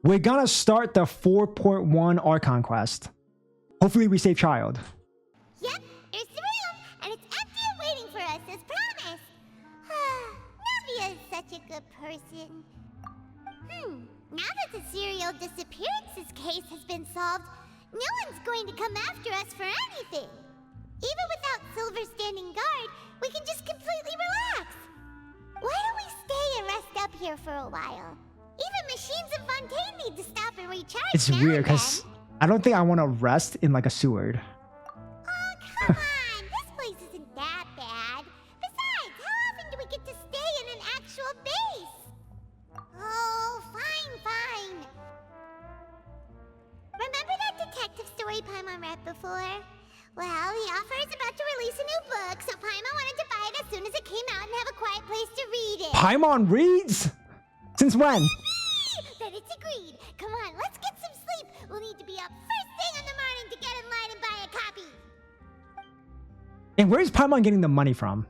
We're gonna start the 4.1 Archon quest. Hopefully we save child. Yep, here's the room, and it's empty and waiting for us as promised. Navia is such a good person. Now that the serial disappearances case has been solved, no one's going to come after us for anything. Even without Silver standing guard, we can just completely relax. Why don't we stay and rest up here for a while? Even machines in Fontaine need to stop and recharge. It's weird because I don't think I want to rest in like a sewer. Oh, come on. This place isn't that bad. Besides, how often do we get to stay in an actual base? Oh, fine. Remember that detective story Paimon read before? Well, the author is about to release a new book, so Paimon wanted to buy it as soon as it came out and have a quiet place to read it. Paimon reads? Since when? Then it's agreed. Come on, let's get some sleep. We'll need to be up first thing in the morning to get in line and buy a copy. And where's Paimon getting the money from?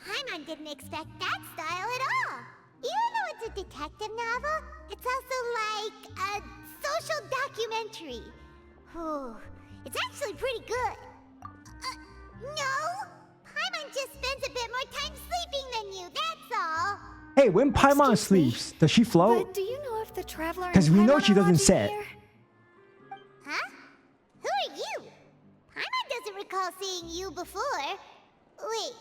Paimon didn't expect that style at all. Even though it's a detective novel, it's also like a social documentary. Ooh, it's actually pretty good. No? Paimon just spends a bit more time sleeping than you, that's all. Hey, when Paimon sleeps, does she float? But do you know if the traveler? Because we know she doesn't sit. Huh? Who are you? Paimon doesn't recall seeing you before. Wait,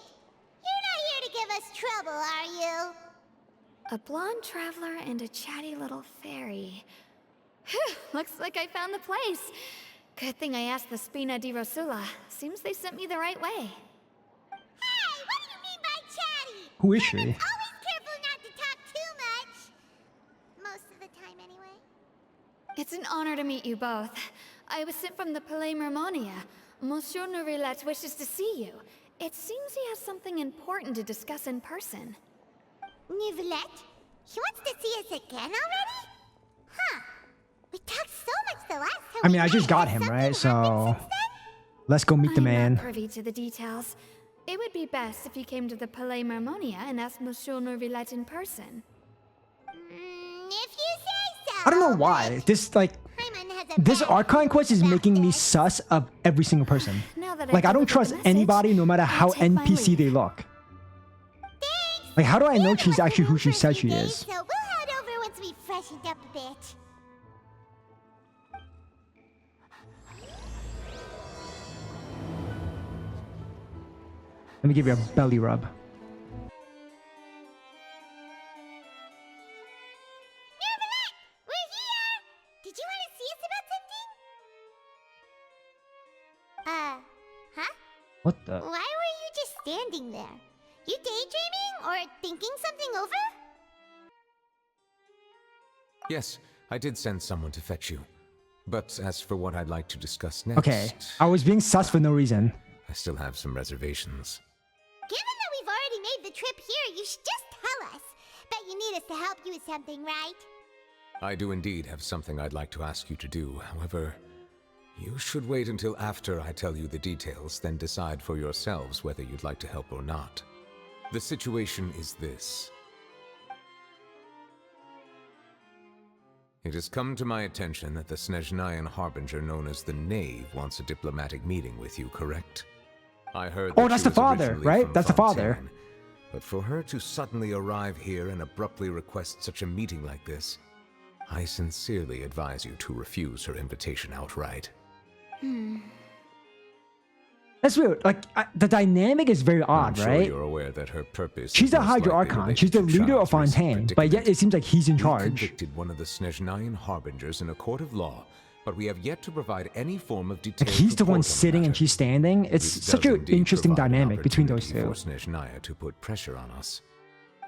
you're not here to give us trouble, are you? A blonde traveler and a chatty little fairy. Whew, looks like I found the place. Good thing I asked the Spina di Rosula. Seems they sent me the right way. Hey, what do you mean by chatty? Who is she? Always careful not to talk too much. Most of the time, anyway. It's an honor to meet you both. I was sent from the Palais Mermonia. Monsieur Neuvillette wishes to see you. It seems he has something important to discuss in person. Neuvillette? He wants to see us again already? Huh. We talked so much the last time. I mean, I just got him, right? So let's go meet the I'm man. not privy to the details. It would be best if you came to the Palais Mermonia and asked Monsieur Neuvillette in person. If you say so. I don't know why. This Paimon has a this bad Archon quest is about making me this. sus of every single person. Now that Like, I don't delivered the trust message, anybody, no matter how I'll take my NPC leave. they look. Thanks. Like, how do I know Neither she's of us actually have who she moved for says a she few days, is? So we'll head over once we've freshened up a bit. Let me give you a belly rub. Neuvillette, we're here! Did you want to see us about something? Huh? What the? Why were you just standing there? You daydreaming or thinking something over? Yes, I did send someone to fetch you. But as for what I'd like to discuss next, Okay, I was being sus for no reason. I still have some reservations. Given that we've already made the trip here, you should just tell us. Bet you need us to help you with something, right? I do indeed have something I'd like to ask you to do. However, you should wait until after I tell you the details, then decide for yourselves whether you'd like to help or not. The situation is this. It has come to my attention that the Snezhnayan Harbinger known as the Nave wants a diplomatic meeting with you, correct? I heard that Oh, that's she the was father, originally right? from That's the father. Fontaine, but for her to suddenly arrive here and abruptly request such a meeting like this, I sincerely advise you to refuse her invitation outright. That's weird. Like, the dynamic is very I'm odd, sure right? you're aware that her purpose She's is the most Hydra likely Archon. related She's the to leader of Child's recent Fontaine, but yet predicament. it seems like he's in We charge. convicted one of the Snezhnayan Harbingers in a court of law, but we have yet to provide any form of detailed Like, he's the report one on the sitting and matter. she's standing. It's This such does an indeed interesting provide an dynamic between those two. opportunity for Snezhnaya to put pressure on us.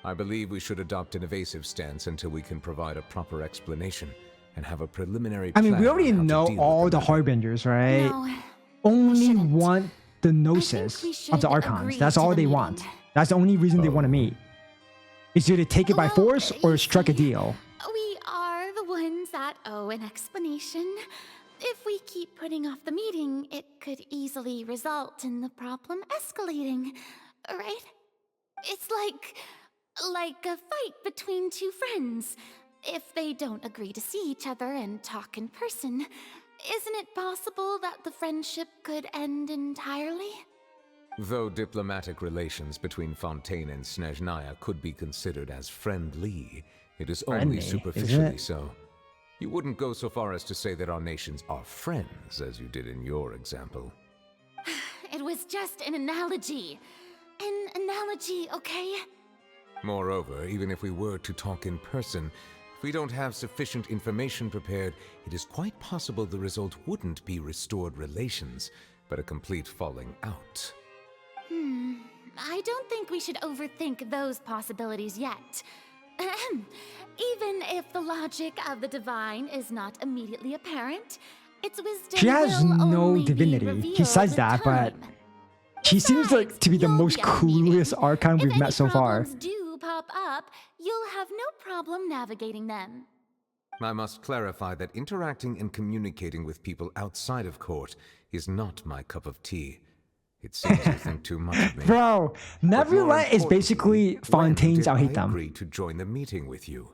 I believe we should adopt an evasive stance until we can provide a proper explanation and have a preliminary I mean, we plan already on how to know deal with all the the matter. Harbingers, right? No, Only shouldn't. want the I gnosis think we of should the Archons. agree That's to all the they meeting. want. That's the only reason they want to Oh. meet. It's either take it by Well, force or you strike a see, deal. We are the ones that owe an explanation. If we keep putting off the meeting, it could easily result in the problem escalating. like a fight between two friends. If they don't agree to see each other and talk in person, isn't it possible that the friendship could end entirely? Though diplomatic relations between Fontaine and Snezhnaya could be considered as friendly, it is only Friendly, superficially isn't it? so. You wouldn't go so far as to say that our nations are friends, as you did in your example. It was just an analogy. An analogy, okay? Moreover, even if we were to talk in person, if we don't have sufficient information prepared, it is quite possible the result wouldn't be restored relations, but a complete falling out. I don't think we should overthink those possibilities yet. Ahem. Even if the logic of the divine is not immediately apparent, its wisdom She has will no only be divinity. He revealed says with that, but time. she seems like to be the You'll most be at the meeting. clueless Archon we've If met so any far. problems do pop up, you'll have no problem navigating them. I must clarify that interacting and communicating with people outside of court is not my cup of tea. It seems you think too much of me. Bro, But more Neuvillette is basically importantly, Fontaine's when I'll did hate I them. agree to join the meeting with you?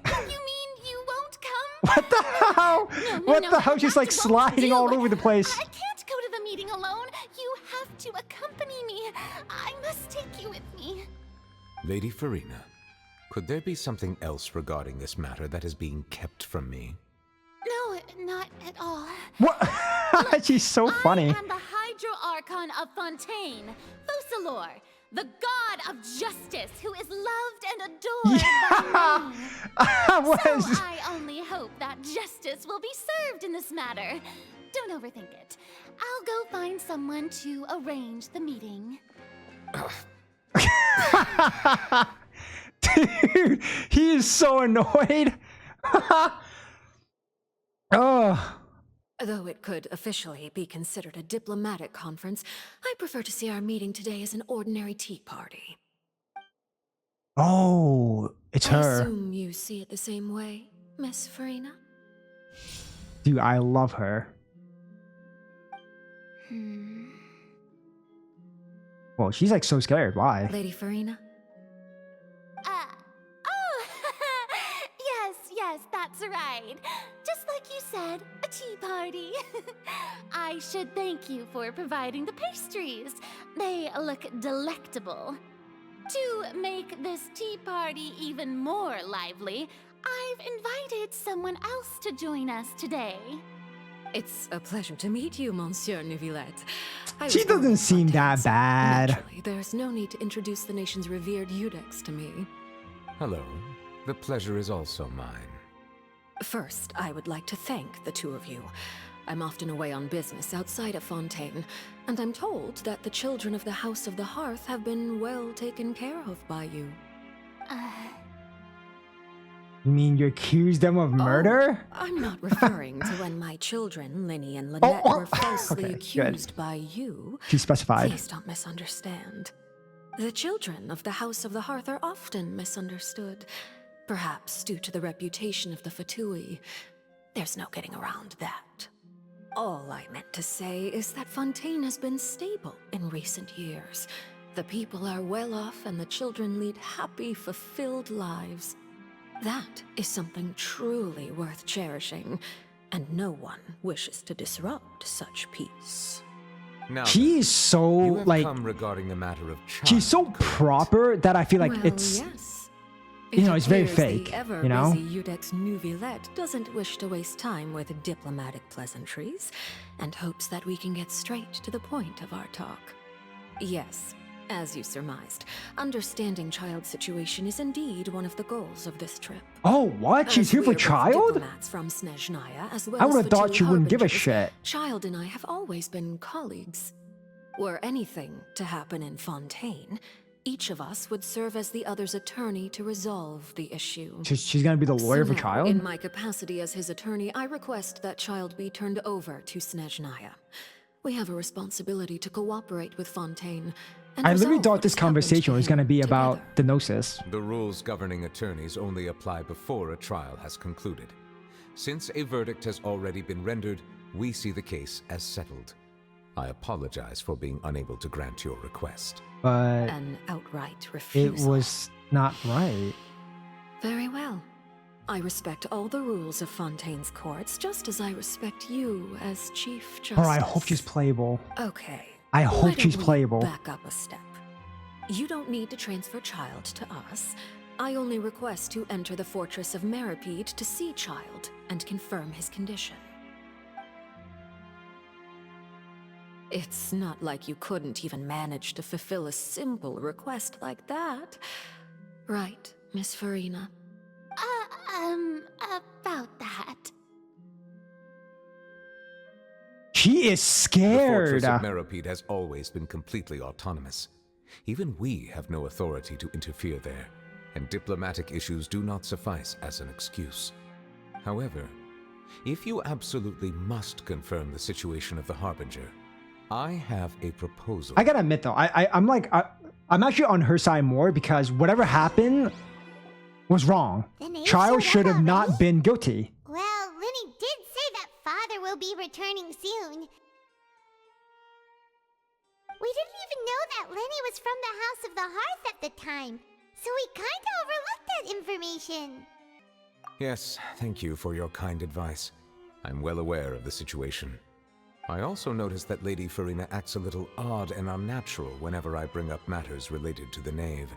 You mean you won't come? What the hell? No, What no, the hell? She's that like won't sliding do. all over the place. I can't go to the meeting alone. You have to accompany me. I must take you with me. Lady Farina, could there be something else regarding this matter that is being kept from me? No, not at all. What? She's so funny. I am the Hydro Archon of Fontaine, Focalor, the god of justice who is loved and adored by many. What So is- I only hope that justice will be served in this matter. Don't overthink it. I'll go find someone to arrange the meeting. Dude, he is so annoyed. Oh, Though it could officially be considered a diplomatic conference, I prefer to see our meeting today as an ordinary tea party. oh, it's I her. assume you see it the same way, Miss Farina? Dude, I love her. Well, she's like so scared. Why? Lady Farina? Oh, yes, that's right. Just like you said, a tea party. I should thank you for providing the pastries. They look delectable. To make this tea party even more lively, I've invited someone else to join us today. It's a pleasure to meet you, Monsieur Neuvillette. I She was born doesn't in seem that Fontaine, so bad. Naturally, there's no need to introduce the nation's revered Eudex to me. Hello. The pleasure is also mine. First, I would like to thank the two of you. I'm often away on business outside of Fontaine, and I'm told that the children of the House of the Hearth have been well taken care of by you. You mean you accused them of murder? Oh, I'm not referring to when my children, Lyney and Lynette, were falsely Okay, accused by you. She specified. Please don't misunderstand. The children of the House of the Hearth are often misunderstood, perhaps due to the reputation of the Fatui. There's no getting around that. All I meant to say is that Fontaine has been stable in recent years. The people are well off and the children lead happy, fulfilled lives. That is something truly worth cherishing, and no one wishes to disrupt such peace. Now, She is so you have like come regarding the matter of child, she's so correct? proper that I feel like Well, it's yes. you know, It it's very appears fake, the you know? ever-busy Eudex Neuvillette doesn't wish to waste time with diplomatic pleasantries, and hopes that we can get straight to the point of our talk. Yes, as you surmised, understanding child's situation is indeed one of the goals of this trip. Oh, what? She's As here we for are both child? diplomats from Snezhnaya, as well I as would have the thought two she wouldn't give a Harbingers, shit. Child and I have always been colleagues. Were anything to happen in Fontaine, each of us would serve as the other's attorney to resolve the issue. She's gonna be the lawyer So for now, child? in my capacity as his attorney, I request that child be turned over to Snezhnaya. We have a responsibility to cooperate with Fontaine. And I literally resolve thought what this has happened conversation was him gonna be about together. the gnosis. The rules governing attorneys only apply before a trial has concluded. Since a verdict has already been rendered, we see the case as settled. I apologize for being unable to grant your request. But An outright it refusal. was not right. Very well. I respect all the rules of Fontaine's courts, just as I respect you as Chief Justice. Bro, I hope she's playable. Okay. I why hope she's don't we playable. Back up a step. You don't need to transfer Child to us. I only request to enter the Fortress of Meropide to see Child and confirm his condition. It's not like you couldn't even manage to fulfill a simple request like that. Right, Miss Farina? About that. She is The scared. Fortress of Meropide has always been completely autonomous. Even we have no authority to interfere there, and diplomatic issues do not suffice as an excuse. However, if you absolutely must confirm the situation of the Harbinger, I have a proposal. I gotta admit though, I'm actually on her side more because whatever happened was wrong. The Nave Child showed should up have not already? been guilty. Well, Lyney did say that father will be returning soon. We didn't even know that Lyney was from the House of the Hearth at the time, so we kinda overlooked that information. Yes, thank you for your kind advice. I'm well aware of the situation. I also noticed that Lady Farina acts a little odd and unnatural whenever I bring up matters related to the Nave.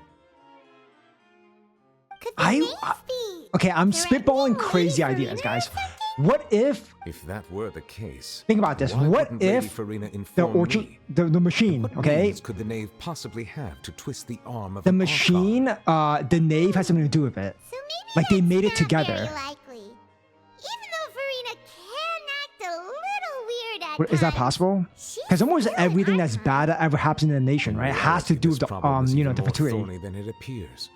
Could the Nave be? Okay, I'm threatening spitballing Lady crazy Farina ideas, or guys. something? What if If that were the case, think about this? why What wouldn't Lady if Farina the inform orchard, me? the machine, What okay? means could the Nave possibly have to twist the arm of The an machine, the Nave has something to do with it. So maybe Like, they that's made it not together. Very likely. Even though Farina can act a little weird at What, is that times, possible? she's Because almost still an everything that's icon. bad that ever happens in the nation, right, has to do with the This problem is the even more cafeteria. thorny than it appears.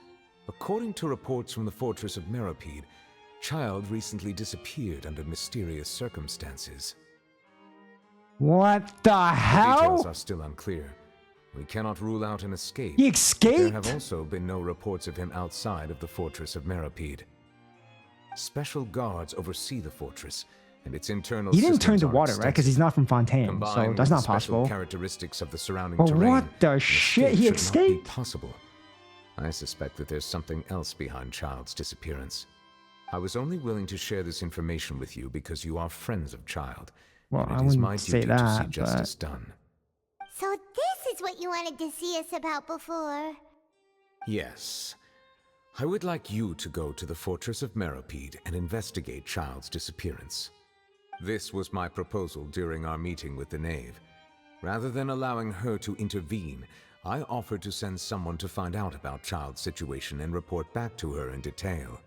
According to reports from the Fortress of Meropide, Child recently disappeared under mysterious circumstances. What the The details hell? are still unclear. We cannot rule out an escape. He There escaped? have also been no reports of him outside of the Fortress of Meropide. Special guards oversee the fortress, and its internal He didn't turn systems to are water, right? Because he's not from Fontaine, so Combined that's with not the special possible. characteristics of the surrounding But terrain, what the an shit? He escape should not be escaped? possible. I suspect that there's something else behind Child's disappearance. I was only willing to share this information with you because you are friends of Child. Well, and I it is wouldn't my say duty to see that, justice done. So this is what you wanted to see us about before. Yes. I would like you to go to the Fortress of Meropide and investigate Child's disappearance. This was my proposal during our meeting with the Nave. Rather than allowing her to intervene, I offered to send someone to find out about Child's situation and report back to her in detail.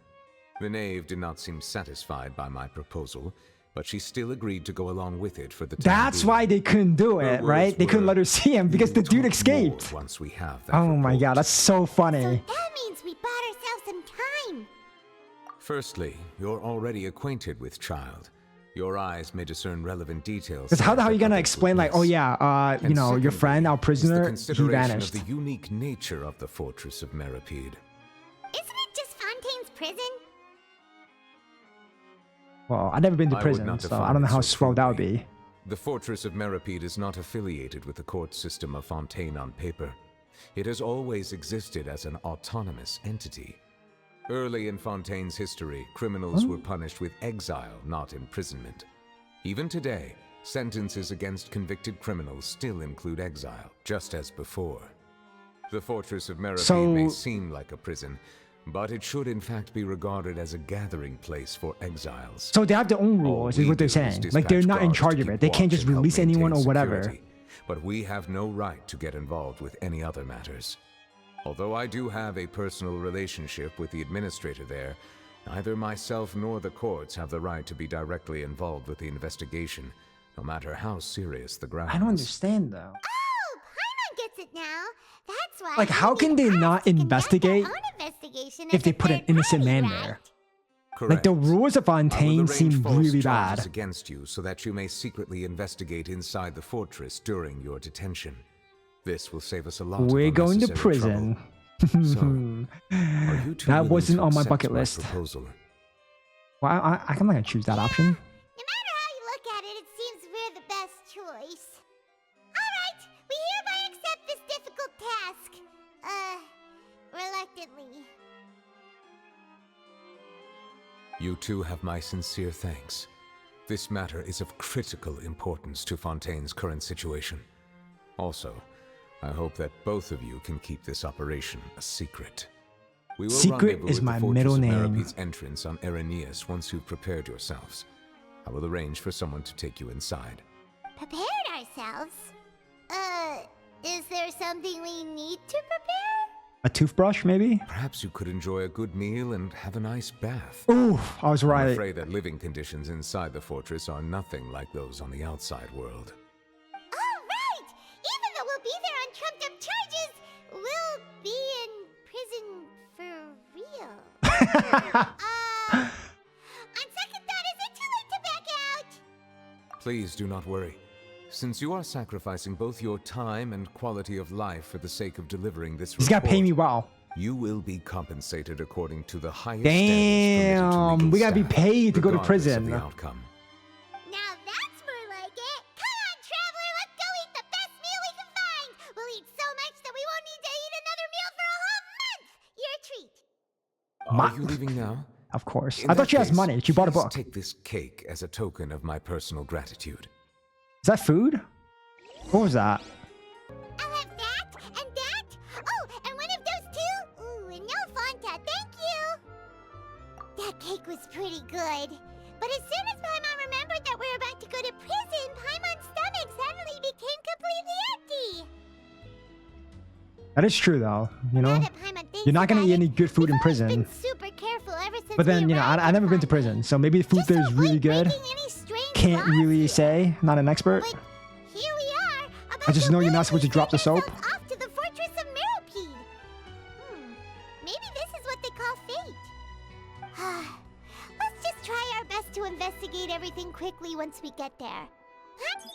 The Nave did not seem satisfied by my proposal, but she still agreed to go along with it for the time That's being. why they couldn't do Her it, right? words They couldn't were, let her see him "We because the will dude talk escaped. more once we have that Oh my report." god, that's so So funny. that means we bought ourselves some time. Firstly, you're already acquainted with Child. Your eyes may discern relevant details. Because how the hell are you that gonna others explain, would like, oh miss. yeah, you And know, your secondly, friend, our is the prisoner, he consideration vanished. of the unique nature of the Fortress of Meropide. Isn't it just Fontaine's prison? Well, I've never been to I would prison, not so define I don't know it how so swell that would crudely. be. The Fortress of Meropide is not affiliated with the court system of Fontaine on paper. It has always existed as an autonomous entity. Early in Fontaine's history, criminals were punished with exile, not imprisonment. Even today, sentences against convicted criminals still include exile, just as before. The Fortress of Meropide may seem like a prison, but it should in fact be regarded as a gathering place for exiles. So they have their own All rules, we is what they're do is saying. Like, they're dispatch not in guards to charge of keep it. They can't watch just and help release anyone or maintain whatever. security, but we have no right to get involved with any other matters. Although I do have a personal relationship with the administrator there, neither myself nor the courts have the right to be directly involved with the investigation, no matter how serious the grounds. I don't understand though. Oh, Paimon gets it now. That's why. Like, how we can need they us not to conduct investigate our own investigation if as they a put an third innocent party, man right? there? Correct. Like, the rules of I will Fontaine arrange seem false really charges bad. against you so that you may secretly investigate inside the fortress during your detention. This will save us a lot We're of going to unnecessary prison. trouble. Are you two That willing wasn't to on my accept bucket list. proposal? Well, I'm not gonna choose that option. No matter how you look at it, it seems we're the best choice. You too have my sincere thanks. This matter is of critical importance to Fontaine's current situation. Also, I hope that both of you can keep this operation a secret. We will Secret rendezvous is at my the Fortress middle of name. Meropide's entrance on Erenius once you've prepared yourselves. I will arrange for someone to take you inside. Prepared ourselves? Is there something we need to prepare? A toothbrush, maybe? Perhaps you could enjoy a good meal and have a nice bath. Ooh, I was I'm right. afraid that living conditions inside the fortress are nothing like those on the outside world. All right! Even though we'll be there on trumped-up charges, we'll be in prison for real. On second thought, is it too late to back out? Please do not worry. Since you are sacrificing both your time and quality of life for the sake of delivering this He's report, gotta pay me well. you will be compensated according to the highest Damn, standards permitted to we gotta be legal paid to go to staff, regardless prison. of the outcome. Now that's more like it. Come on, traveler, let's go eat the best meal we can find. We'll eat so much that we won't need to eat another meal for a whole month. Your treat. Are you leaving now? Of course. In I thought that she has case, money. She bought a please book. Take this cake as a token of my personal gratitude. Is that food? What was that? I'll have that and that. Oh, and one of those two. Ooh, and no Fanta, thank you. That cake was pretty good. But as soon as Paimon remembered that we're about to go to prison, Paimon's stomach suddenly became completely empty. That is true, though. You know, Now that Paimon thinks you're not gonna about eat it, any good food in we've always prison. been super careful ever since But then, we you know, arrived I've in never been to Fontaine. prison, so maybe the food Just there to is really avoid good. breaking any strange Can't laws really here. say. Not an expert. But here we are. I just know you're not supposed to drop the soap. Off to the Fortress of Meropide. Maybe this is what they call fate. Let's just try our best to investigate everything quickly once we get there. Huh?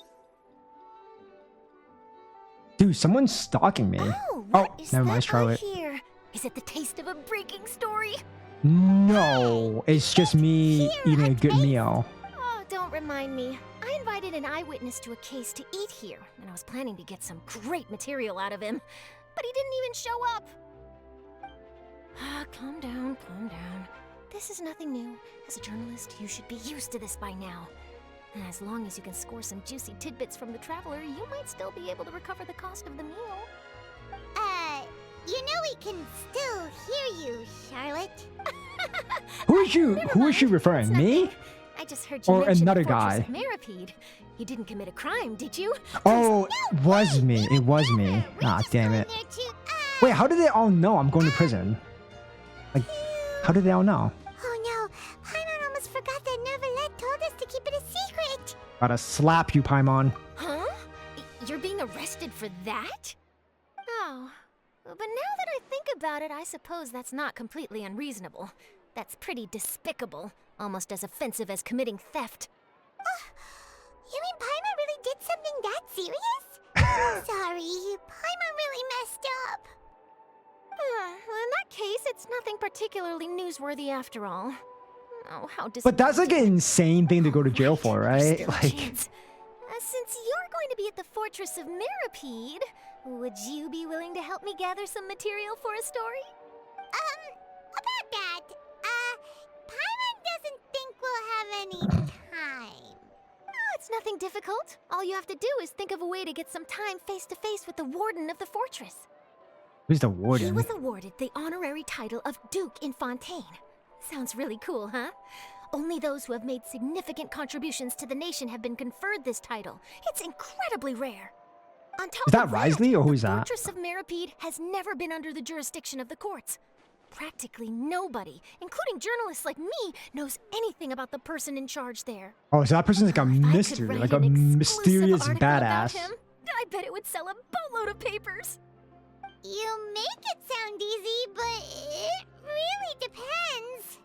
Dude, someone's stalking me. Oh, Oh, what is never that mind, I Charlotte. hear? Is it the taste of a breaking story? No, it's just me eating a good meal. Oh, don't remind me. I invited an eyewitness to a case to eat here, and I was planning to get some great material out of him. But he didn't even show up. Calm down, calm down. This is nothing new. As a journalist, you should be used to this by now. And as long as you can score some juicy tidbits from the traveler, you might still be able to recover the cost of the meal. You know we can still hear you, Charlotte. Who is she referring? It's Me? nothing. I just heard you Or mention another the Fortress guy? of Meropide. You didn't commit a crime, did you? Oh, it was me. It was me. We're Ah, just damn going it. there to, Wait, how did they all know I'm going to prison? Like, how did they all know? Oh no, Paimon almost forgot that Neuvillette told us to keep it a secret. Gotta slap you, Paimon. Huh? You're being arrested for that? Oh. But now that I think about it, I suppose that's not completely unreasonable. That's pretty despicable. Almost as offensive as committing theft. You mean Paimon really did something that serious? Sorry, Paimon really messed up. Well, in that case, it's nothing particularly newsworthy after all. Oh, how disappointing. But that's like an insane thing to go to jail for, There's right? still a Like, chance. Since you're going to be at the Fortress of Meropide, would you be willing to help me gather some material for a story? About that, Paimon doesn't think we'll have any time. Oh, it's nothing difficult. All you have to do is think of a way to get some time face to face with the warden of the fortress. who's the He warden? was awarded the honorary title of Duke in Fontaine. Sounds really cool, huh? Only those who have made significant contributions to the nation have been conferred this title. It's incredibly rare. On top Is that of Wriothesley or who's the that? Fortress of Meropide has never been under the jurisdiction of the courts. Practically nobody, including journalists like me, knows anything about the person in charge there. Oh, so that person's like a If I could mystery, write like a an exclusive mysterious article about badass. him, I bet it would sell a boatload of papers. You make it sound easy, but it really depends.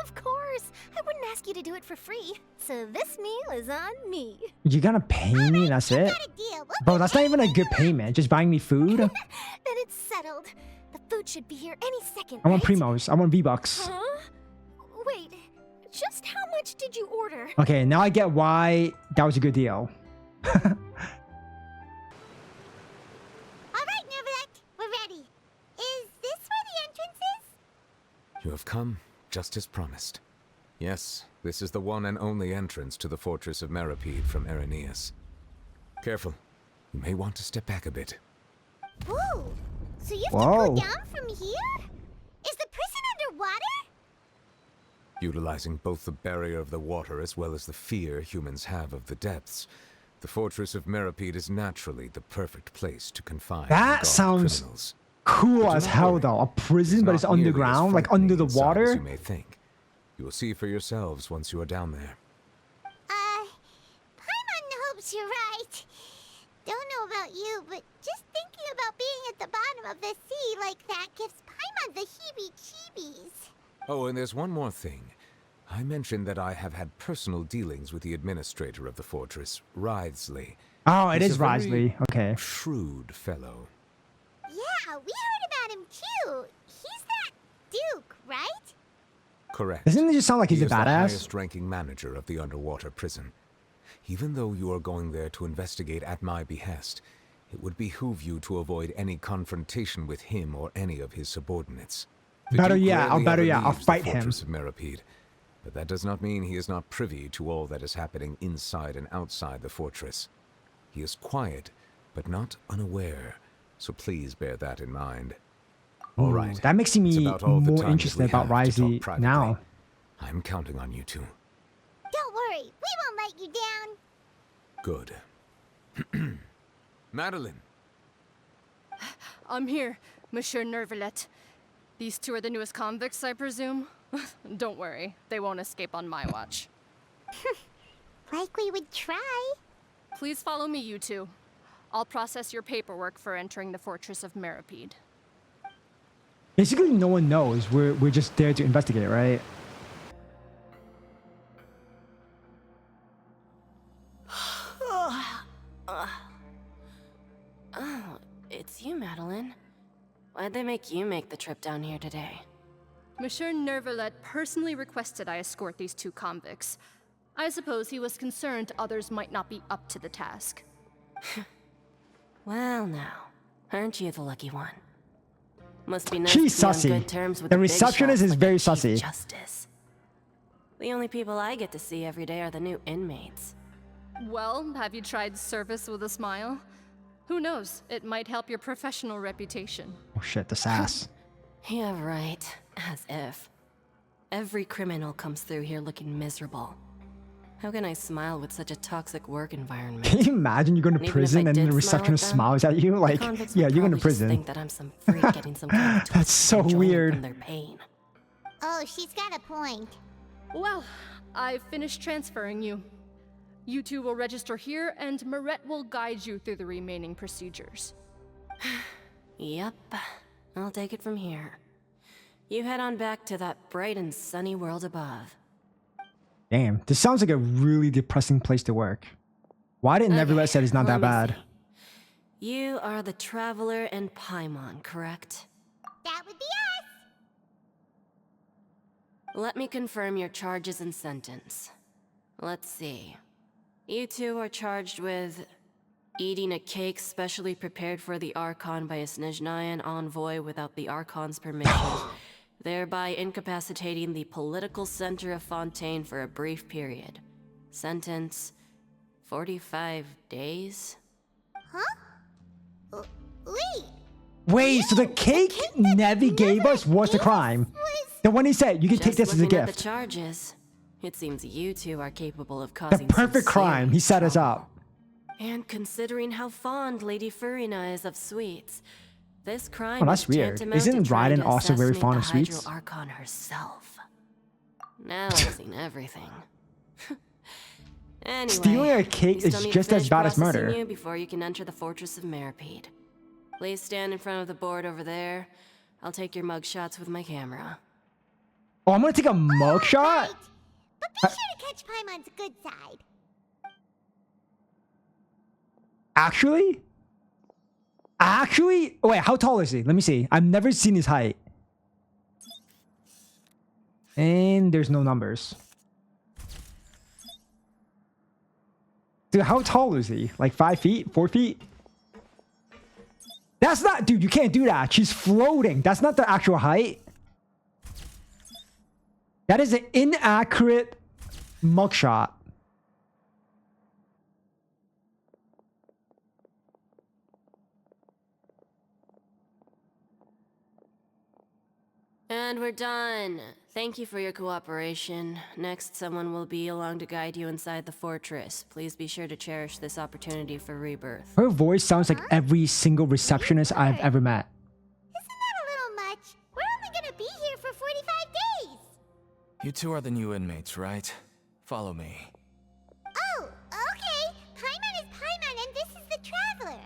Of course, I wouldn't ask you to do it for free. So this meal is on me. You're gonna pay me and that's it? Got a deal. We'll Bro, that's not even a good payment. Just buying me food? Then it's settled. The food should be here any second. I want right? primos. I want V-Bucks. Huh? Wait, just how much did you order? Okay, now I get why that was a good deal. All right, Neuvillette, we're ready. Is this where the entrance is? You have come, just as promised. Yes, this is the one and only entrance to the Fortress of Meropide from Irenaeus. Careful. You may want to step back a bit. Whoa! So you have Whoa. to go down from here? Is the prison underwater? Utilizing both the barrier of the water as well as the fear humans have of the depths, the Fortress of Meropide is naturally the perfect place to confine That and guard sounds criminals. cool But do as not hell worry. though. A prison, but it's not nearly as underground, like under the frightening inside as water. you may think. You will see for yourselves once you are down there. Paimon hopes you're right. Don't know about you, but just thinking about being at the bottom of the sea like that gives Paimon the heebie-jeebies. Oh, and there's one more thing. I mentioned that I have had personal dealings with the administrator of the fortress, Wriothesley. Oh, it He's is a very Wriothesley. Okay. Shrewd fellow. Yeah, we heard about him too. He's that Duke, right? Correct. Doesn't it just sound like he's He a is the badass? highest-ranking manager of the underwater prison. Even though you are going there to investigate at my behest, it would behoove you to avoid any confrontation with him or any of his subordinates. The Better Duke yet, rarely ever I'll leaves the fight him. Fortress of Meropide, but that does not mean he is not privy to all that is happening inside and outside the fortress. He is quiet, but not unaware, so please bear that in mind. All right. That makes It's me about all the more time that interested we about have to talk Wriothesley privately. now. I'm counting on you two. Don't worry, we won't let you down. Good. Madeline. I'm here, Monsieur Neuvillette. These two are the newest convicts, I presume? Don't worry, they won't escape on my watch. Like we would try. Please follow me, you two. I'll process your paperwork for entering the Fortress of Meropide. Basically, no one knows. We're just there to investigate, right? Oh, it's you, Madeline. Why'd they make you make the trip down here today? Monsieur Neuvillette personally requested I escort these two convicts. I suppose he was concerned others might not be up to the task. Well, now, aren't you the lucky one? Must be nice She's to be on sussy. good terms with The big receptionist shots is like very the Chief sussy. Justice. The only people I get to see every day are the new inmates. Well, have you tried service with a smile? Who knows, it might help your professional reputation. Oh shit, the sass. Yeah, right. As if. Every criminal comes through here looking miserable. How can I smile with such a toxic work environment? Can you imagine you going to And even if prison I and did the smile at receptionist them, smiles at you? the Like, convicts yeah, would you're going to probably just prison. think that I'm some freak getting some kind of That's so enjoying weird. from their pain. Oh, she's got a point. Well, I've finished transferring you. You two will register here, and Moret will guide you through the remaining procedures. Yep, I'll take it from here. You head on back to that bright and sunny world above. Damn, this sounds like a really depressing place to work. Why didn't Neuvillette said it's not that let me bad? see. You are the Traveler and Paimon, correct? That would be us. Let me confirm your charges and sentence. Let's see. You two are charged with eating a cake specially prepared for the Archon by a Snezhnayan envoy without the Archon's permission, thereby incapacitating the political center of Fontaine for a brief period. Sentence: 45 days? Wait, Wait, so the cake Nevi gave us was the crime? The one he said, you can take this as a looking at the gift. charges, it seems you two are capable of The causing some perfect crime. He serious set us trouble. up. And considering how fond Lady Furina is of sweets, this crime Oh, that's is weird. tantamount to Isn't trying Raiden to also very assassinate fond of the sweets? Hydro Archon herself. Now I've seen everything. Anyway, Stealing a cake we still is need to just as finish bad as processing murder. you before you can enter the Fortress of Meropide. Please stand in front of the board over there. I'll take your mug shots with my camera. Oh, I'm gonna take a mugshot? right. But be sure to catch Paimon's good side. Actually? Actually? Oh, wait, how tall is he? Let me see. I've never seen his height. And there's no numbers. Dude, how tall is he? Like 5 feet? 4 feet? That's not... Dude, you can't do that. She's floating. That's not the actual height. That is an inaccurate mugshot. And we're done. Thank you for your cooperation. Next, someone will be along to guide you inside the fortress. Please be sure to cherish this opportunity for rebirth. Her voice sounds like every single receptionist I've ever met. Isn't that a little much? We're only gonna be here for 45 days. You two are the new inmates, right? Follow me. Oh, okay. Paimon is Paimon and this is the Traveler.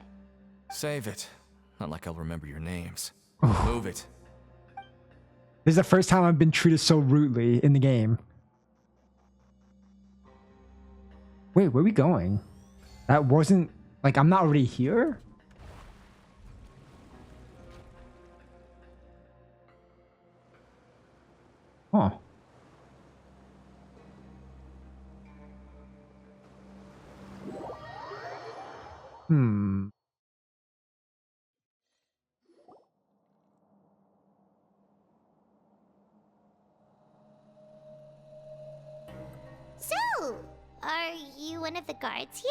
Save it. Not like I'll remember your names. Move it. This is the first time I've been treated so rudely in the game. Wait, where are we going? That wasn't... Like, I'm not already here? Huh. Hmm. So, are you one of the guards here?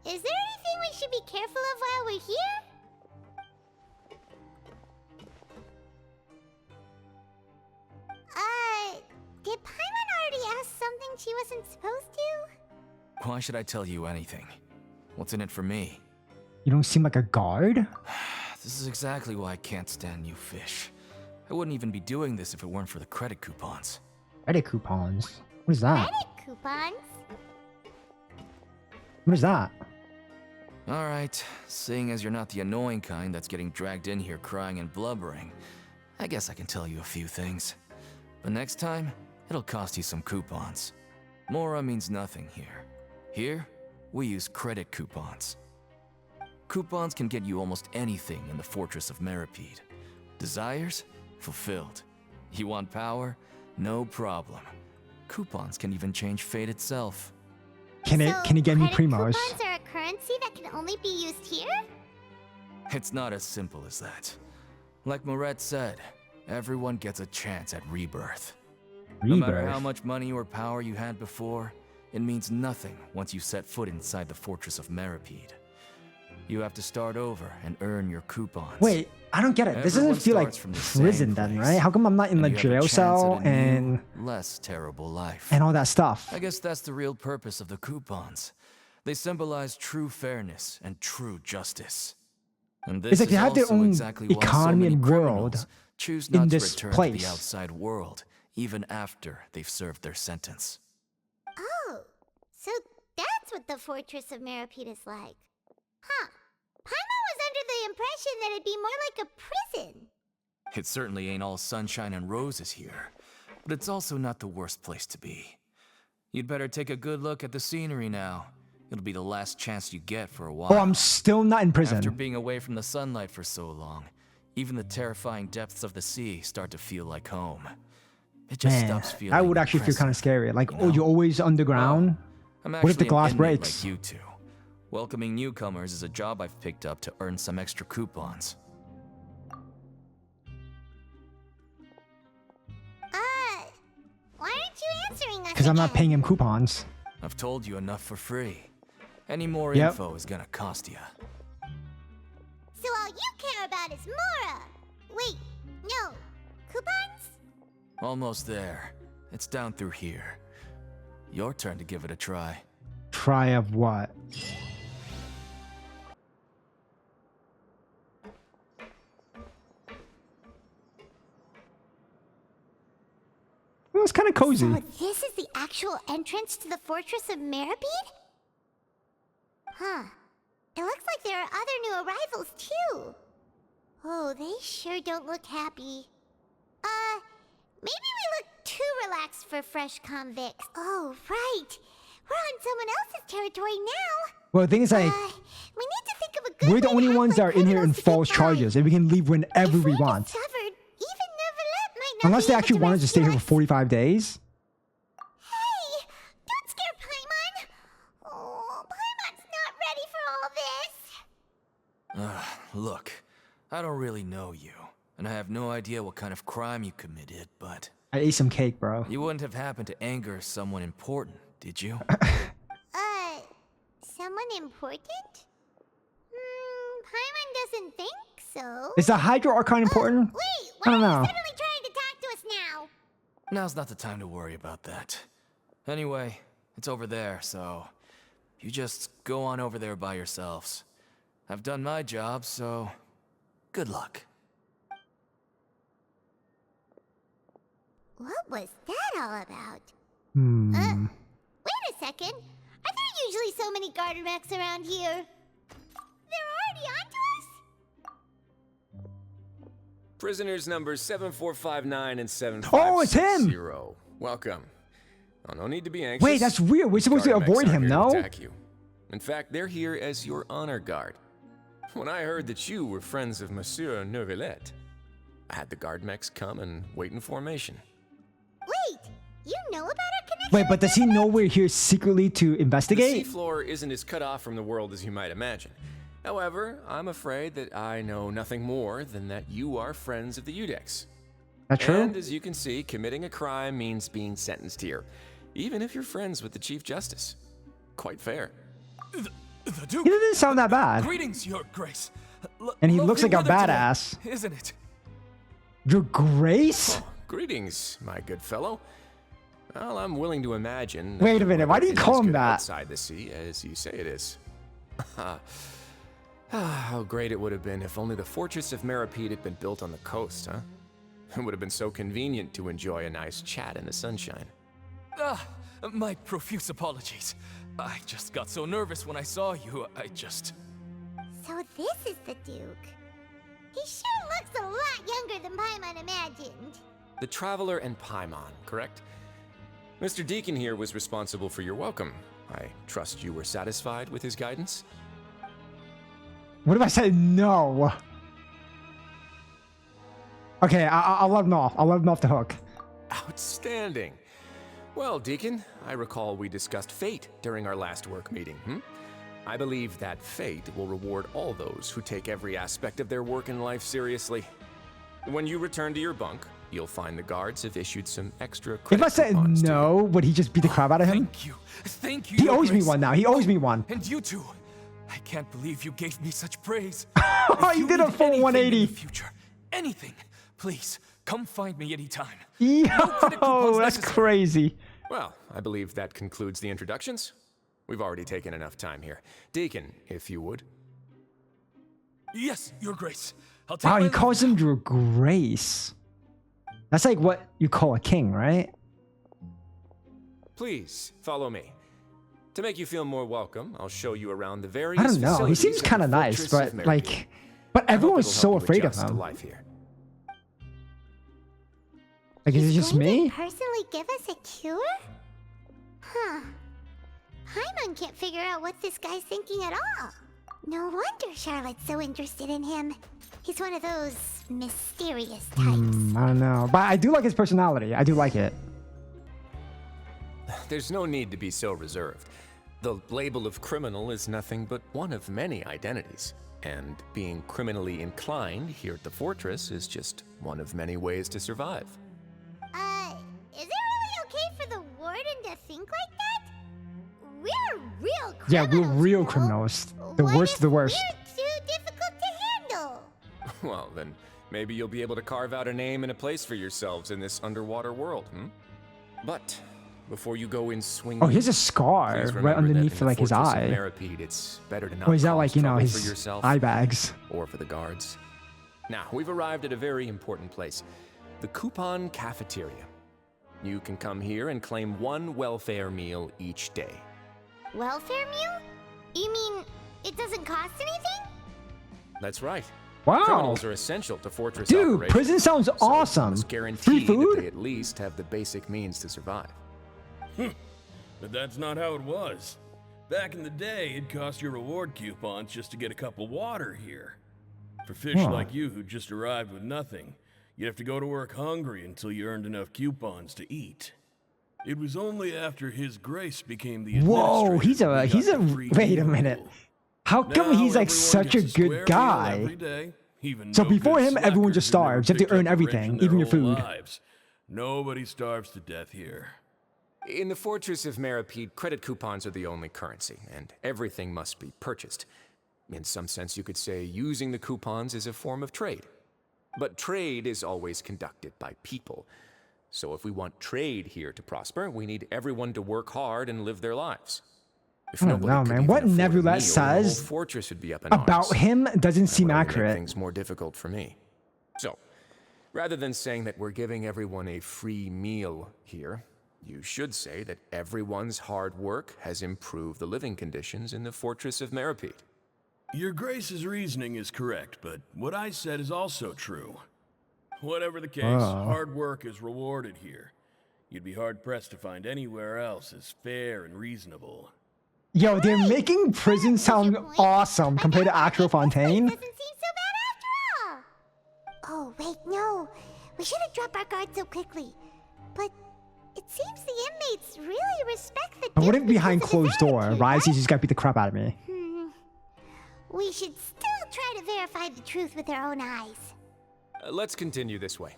Is there anything we should be careful of while we're here? Did Paimon already ask something she wasn't supposed to? Why should I tell you anything? What's in it for me? You don't seem like a guard? This is exactly why I can't stand you fish. I wouldn't even be doing this if it weren't for the credit coupons. Credit coupons? What is that? Credit coupons? What is that? Alright, seeing as you're not the annoying kind that's getting dragged in here crying and blubbering, I guess I can tell you a few things. But next time, it'll cost you some coupons. Mora means nothing here. Here, we use credit coupons. Coupons can get you almost anything in the Fortress of Meropide. Desires? Fulfilled. You want power? No problem. Coupons can even change fate itself. Can it get me primos? Coupons are a currency that can only be used here? It's not as simple as that. Like Moret said, everyone gets a chance at rebirth. No matter how much money or power you had before, it means nothing once you set foot inside the Fortress of Meropide. You have to start over and earn your coupons. Wait, I don't get it. This doesn't feel like prison then, right? How come I'm not in the jail cell and less terrible life and all that stuff? I guess that's the real purpose of the coupons. They symbolize true fairness and true justice. And this It's like they have their own exactly economy and world criminals choose not in to this return to place. the outside world, even after they've served their sentence. Oh, so that's what the Fortress of Meropide is like. Huh. Paimon was under the impression that it'd be more like a prison. It certainly ain't all sunshine and roses here, but it's also not the worst place to be. You'd better take a good look at the scenery now. It'll be the last chance you get for a while. Oh, I'm still not in prison. After being away from the sunlight for so long, even the terrifying depths of the sea start to feel like home. It just stops feeling I would actually feel kind of scary. Like, you oh, know? you're always underground? I'm What if the actually glass an inmate breaks? like you two. Welcoming newcomers is a job I've picked up to earn some extra coupons. Why aren't you answering us? Because I'm not again? paying him coupons. I've told you enough for free. Any more Yep. info is gonna cost you. So all you care about is Mora. Wait, no. Coupons? Almost there. It's down through here. Your turn to give it a try. Try of what? Well, it's kind of cozy. So this is the actual entrance to the Fortress of Meropide? Huh. It looks like there are other new arrivals too. Oh, they sure don't look happy. Maybe we look too relaxed for fresh convicts. Oh, right. We're on someone else's territory now. Well, the thing is, like, We need to think of a good we're the way to only act ones like that are in here in criminals to get false by. charges, and we can leave whenever If we we're want. discovered, even Neuvillette might not Unless be they able actually to wanted to stay here rescue for 45 days. Hey! Don't scare Paimon! Oh, Paimon's not ready for all this! Look, I don't really know you, and I have no idea what kind of crime you committed, but I ate some cake, bro. you wouldn't have happened to anger someone important, did you? Someone important? Paimon doesn't think so. Is the Hydro Archon important? Wait, I why don't are know. you suddenly trying to talk to us now? Now's not the time to worry about that. Anyway, it's over there, so you just go on over there by yourselves. I've done my job, so good luck. What was that all about? Wait a second. Are there usually so many garter mechs around here? They're already onto us? Prisoners numbers 7459 and 7560. Oh, it's him! Welcome. Oh, no need to be anxious. Wait, that's weird. We're supposed to Garter mechs avoid aren't him, here to no? attack you. In fact, they're here as your honor guard. When I heard that you were friends of Monsieur Neuvillette, I had the guard mechs come and wait in formation. Wait, you know about our connection? Wait, but does he know we're here secretly to The investigate? seafloor isn't as cut off from the world as you might imagine. However, I'm afraid that I know nothing more than that you are friends of the Udex. That true? And as you can see, committing a crime means being sentenced here, even if you're friends with the Chief Justice. Quite fair. The Duke. He doesn't sound that bad. Greetings, Your Grace. And he Lovely looks like a weather today, badass. isn't it? Your Grace? Greetings, my good fellow. Well, I'm willing to imagine. Wait a minute, why do you it is call him good that? Outside the sea, as you say it is. How great it would have been if only the Fortress of Meropide had been built on the coast, huh? It would have been so convenient to enjoy a nice chat in the sunshine. My profuse apologies. I just got so nervous when I saw you, So this is the Duke. He sure looks a lot younger than Paimon imagined. The Traveler and Paimon, correct? Mr. Deacon here was responsible for your welcome. I trust you were satisfied with his guidance? What if I say no? Okay, I'll let him off. I'll let him off the hook. Outstanding. Well, Deacon, I recall we discussed fate during our last work meeting, I believe that fate will reward all those who take every aspect of their work in life seriously. When you return to your bunk, you'll find the guards have issued some extra credit If I said coupons to you. no, would he just beat the crap out of him? Thank you. He Your owes me Grace. one now. He owes me one. And you too. I can't believe you gave me such praise. Oh, If he you did a need full anything 180. In the future, anything, please come find me anytime. Yo, credit coupons that's necessary. crazy. Well, I believe that concludes the introductions. We've already taken enough time here. Deacon, if you would. Yes, Your Grace. I'll take Wow, my he leave calls now. him Your Grace. That's like what you call a king, right? Please, follow me. To make you feel more welcome, I'll show you around the various I don't know. He facilities seems of the kind of nice, Fortress but of Meropide. like, but I hope everyone's it'll so help you afraid of adjust to him. life here. Like, is it He's just going me? to personally give us a cure? Huh. Paimon can't figure out what this guy's thinking at all. No wonder Charlotte's so interested in him. He's one of those mysterious types. I don't know, but I do like his personality. I do like it. There's no need to be so reserved. The label of criminal is nothing but one of many identities. And being criminally inclined here at the fortress is just one of many ways to survive. Is it really okay for the warden to think like that? We're real criminals. Yeah, we're real you know? criminals. The What worst if of the worst. We're too difficult to handle. Well, then maybe you'll be able to carve out a name and a place for yourselves in this underwater world, But before you go in swinging, Oh, here's a scar please right remember that underneath in the like his Fortress of eye. Meropide, it's better to not Or is that cause like, you know, trouble for his yourself eye bags? or for the guards. Now, we've arrived at a very important place, the Coupon Cafeteria. You can come here and claim one welfare meal each day. Welfare meal? You mean it doesn't cost anything? That's right. Wow. Criminals are essential to Fortress Dude, operations, prison sounds so awesome. must guarantee Free that food? they at least have the basic means to survive. But that's not how it was. Back in the day, it cost you reward coupons just to get a cup of water here. For fish Huh. like you who just arrived with nothing, you'd have to go to work hungry until you earned enough coupons to eat. It was only after His Grace became the Whoa, he's administrator a we he's got a the free wait a meal minute. rule. How come Now he's like everyone such a gets good square meal guy? every day. Even So no before good him, everyone slackers just who never starves. You have to picked up earn a wrench everything, in their even your whole food. lives. Nobody starves to death here. In the Fortress of Meropide, credit coupons are the only currency, and everything must be purchased. In some sense, you could say using the coupons is a form of trade. But trade is always conducted by people. So if we want trade here to prosper, we need everyone to work hard and live their lives. If I don't nobody know, could man. even what afford a Neuvillette meal, the whole says fortress would be up in about arms. him doesn't That seem would only make accurate. things more difficult for me. So, rather than saying that we're giving everyone a free meal here, you should say that everyone's hard work has improved the living conditions in the Fortress of Meropide. Your Grace's reasoning is correct, but what I said is also true. Whatever the case, hard work is rewarded here. You'd be hard-pressed to find anywhere else as fair and reasonable. Yo, they're making prison sound awesome compared to actual Fontaine. Doesn't seem so bad after all. Oh, wait, no. We shouldn't drop our guard so quickly. But it seems the inmates really respect the But what if gift behind because of his closed door, attitude, Rise right? just got beat the crap out of me? We should still try to verify the truth with our own eyes. Let's continue this way.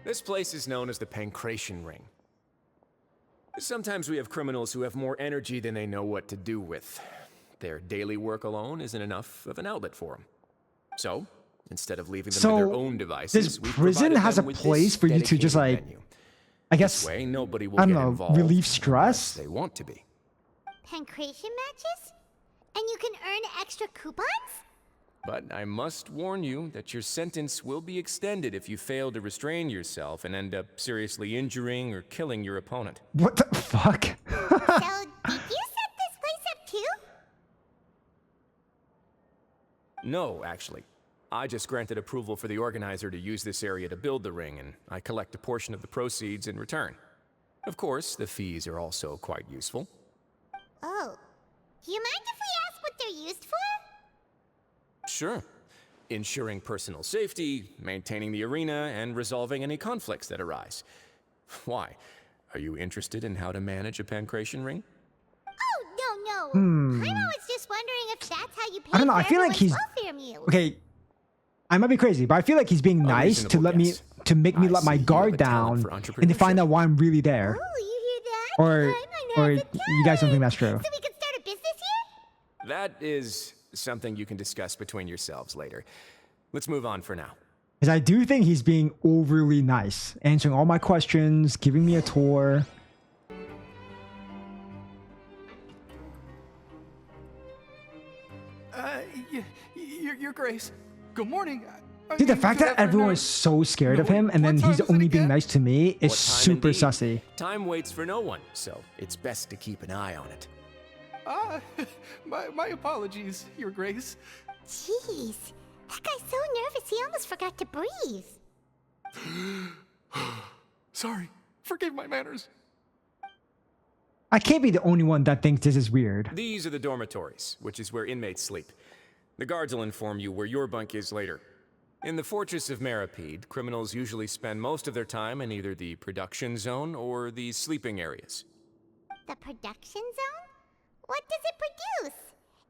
This place is known as the Pancreation Ring. Sometimes we have criminals who have more energy than they know what to do with. Their daily work alone isn't enough of an outlet for them. So, instead of leaving them to their own devices, this we've prison provided has them a with place this for you to just dedicated like, venue. I This guess, way, nobody will I don't get know, involved relieve unless stress? they want to be. Pancreation matches? And you can earn extra coupons? But I must warn you that your sentence will be extended if you fail to restrain yourself and end up seriously injuring or killing your opponent. What the fuck? So, did you set this place up too? No, actually. I just granted approval for the organizer to use this area to build the ring, and I collect a portion of the proceeds in return. Of course, the fees are also quite useful. Oh. Do you mind if we ask what they're used for? Sure. Ensuring personal safety, maintaining the arena, and resolving any conflicts that arise. Why? Are you interested in how to manage a Pancreation ring? Oh, no. I was just wondering if that's how you pay I don't know, for I feel like everyone's he's- welfare meals. Okay, I might be crazy, but I feel like he's being nice to reasonable let me guess. make me I let my see you guard have a talent down for and to entrepreneurship. find out why I'm really there. Oh, you hear that? Or I might have the you guys don't think talent. that's true? So we could start a business here? That is something you can discuss between yourselves later. Let's move on for now. Because I do think he's being overly nice, answering all my questions, giving me a tour. Your Grace. Good morning. Dude, the fact that everyone is so scared of him and then What time he's is it only being again? nice to me is What time super indeed? sussy. Time waits for no one, so it's best to keep an eye on it. My apologies, Your Grace. Jeez. That guy's so nervous he almost forgot to breathe. Sorry. Forgive my manners. I can't be the only one that thinks this is weird. These are the dormitories, which is where inmates sleep. The guards will inform you where your bunk is later. In the Fortress of Meropide, criminals usually spend most of their time in either the production zone or the sleeping areas. The production zone? What does it produce?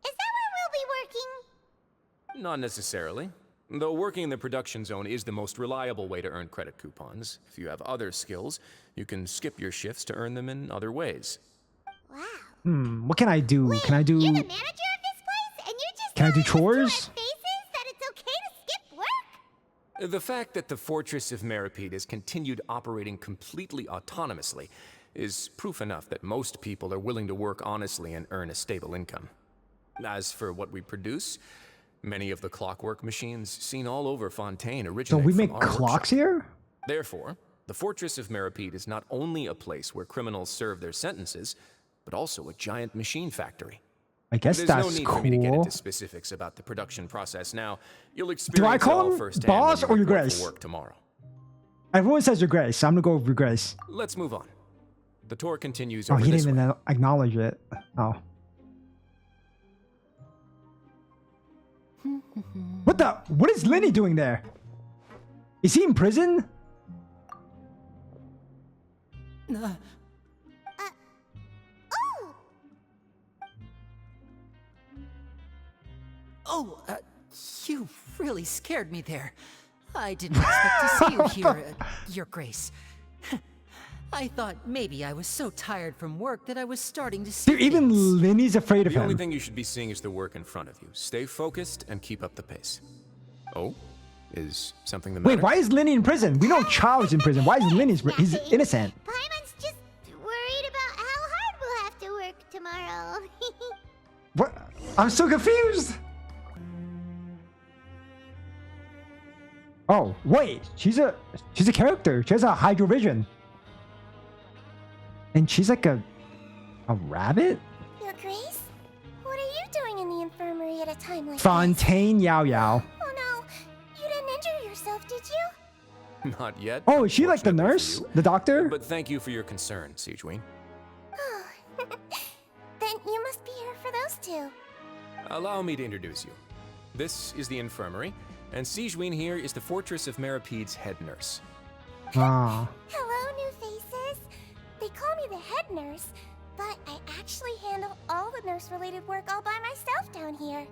Is that where we'll be working? Not necessarily. Though working in the production zone is the most reliable way to earn credit coupons, if you have other skills, you can skip your shifts to earn them in other ways. Wow. What can I do? Wait, Can I do? you're the manager of this place, and you're just Can I do telling us chores? to our faces that it's okay to skip work? The fact that the Fortress of Meropide has continued operating completely autonomously is proof enough that most people are willing to work honestly and earn a stable income. As for what we produce, many of the clockwork machines seen all over Fontaine So originate we from make our clocks workshop. here? Therefore, the Fortress of Meropide is not only a place where criminals serve their sentences, but also a giant machine factory. I guess There's that's no need for me to get cool. into specifics about the production process now. You'll Do I experience it call all him firsthand boss when or you your report grace? for work tomorrow. Everyone says your grace, so I'm gonna go with your grace. Let's move on. The tour continues Oh, over he this didn't way. even acknowledge it. Oh. What the? What is Lyney doing there? Is he in prison? Oh! Oh, you really scared me there. I didn't expect to see you here, Your Grace. I thought maybe I was so tired from work that I was starting to see Dude, even things. Lyney's afraid of The only him. thing you should be seeing is the work in front of you. Stay focused and keep up the pace. Oh? Is something the matter? Wait, why is Lyney in prison? We know Child's in prison. Why is he's innocent? Paimon's just worried about how hard we'll have to work tomorrow. What? I'm so confused. Oh, wait. She's a character. She has a hydrovision. And she's like a rabbit? Your Grace? What are you doing in the infirmary at a time like Fontaine Yao Yao. Oh no, you didn't injure yourself, did you? Not yet. Oh, is she like the fortunately for nurse? you. The doctor? But thank you for your concern, Sigewinne. Oh, then you must be here for those two. Allow me to introduce you. This is the infirmary, and Sigewinne here is the Fortress of Meropide's head nurse. Ah. Hello, new faces. They call me the head nurse, but I actually handle all the nurse-related work all by myself down here.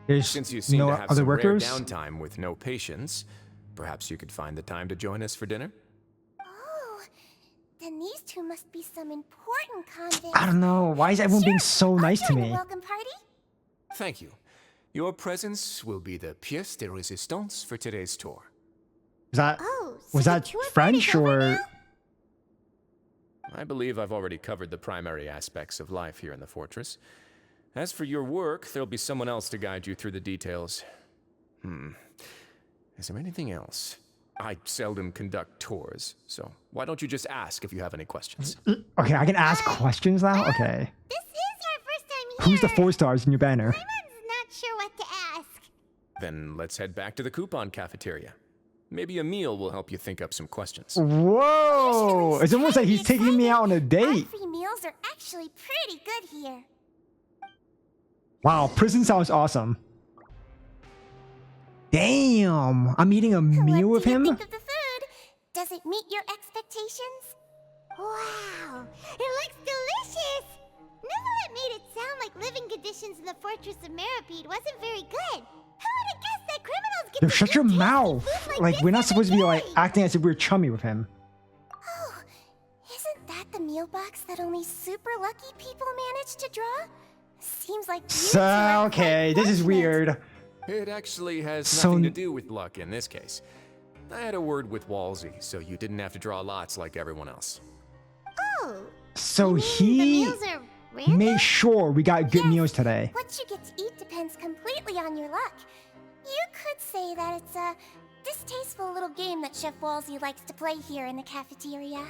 There's Since you seem no to have other some workers? rare downtime with no patients, perhaps you could find the time to join us for dinner? Oh, then these two must be some important convicts. I don't know. Why is everyone being so nice to I'll join the me? welcome party. Thank you. Your presence will be the pièce de résistance for today's tour. Was that, Oh, so was the that tour French party's over or... now? I believe I've already covered the primary aspects of life here in the fortress. As for your work, there'll be someone else to guide you through the details. Is there anything else? I seldom conduct tours, so why don't you just ask if you have any questions? Okay, I can ask questions now? Okay. This is our first time here. Who's the 4 stars in your banner? Paimon's not sure what to ask. Then let's head back to the coupon cafeteria. Maybe a meal will help you think up some questions. Whoa! It's almost like he's taking me out on a Our date. free meals are actually pretty good here. Wow, prison sounds awesome. Damn! I'm eating a meal with What do you him? think of the food? Does it meet your expectations? Wow, it looks delicious! Neuvillette made it sound like living conditions in the Fortress of Meropide wasn't very good. Who would have guessed that criminals get Yo, to shut eat your tasty mouth! food Like, this we're not supposed to be every like day? acting as if we're chummy with him. Oh, isn't that the meal box that only super lucky people manage to draw? Seems like you two So, are quite okay, this is fortunate. weird. It actually has So- nothing to do with luck in this case. I had a word with Wolsey, so you didn't have to draw lots like everyone else. Oh, So you mean he the meals are random? made sure we got good Yes, meals today. What you get to eat depends completely on your luck. You could say that it's a distasteful little game that Chef Wolsey likes to play here in the cafeteria.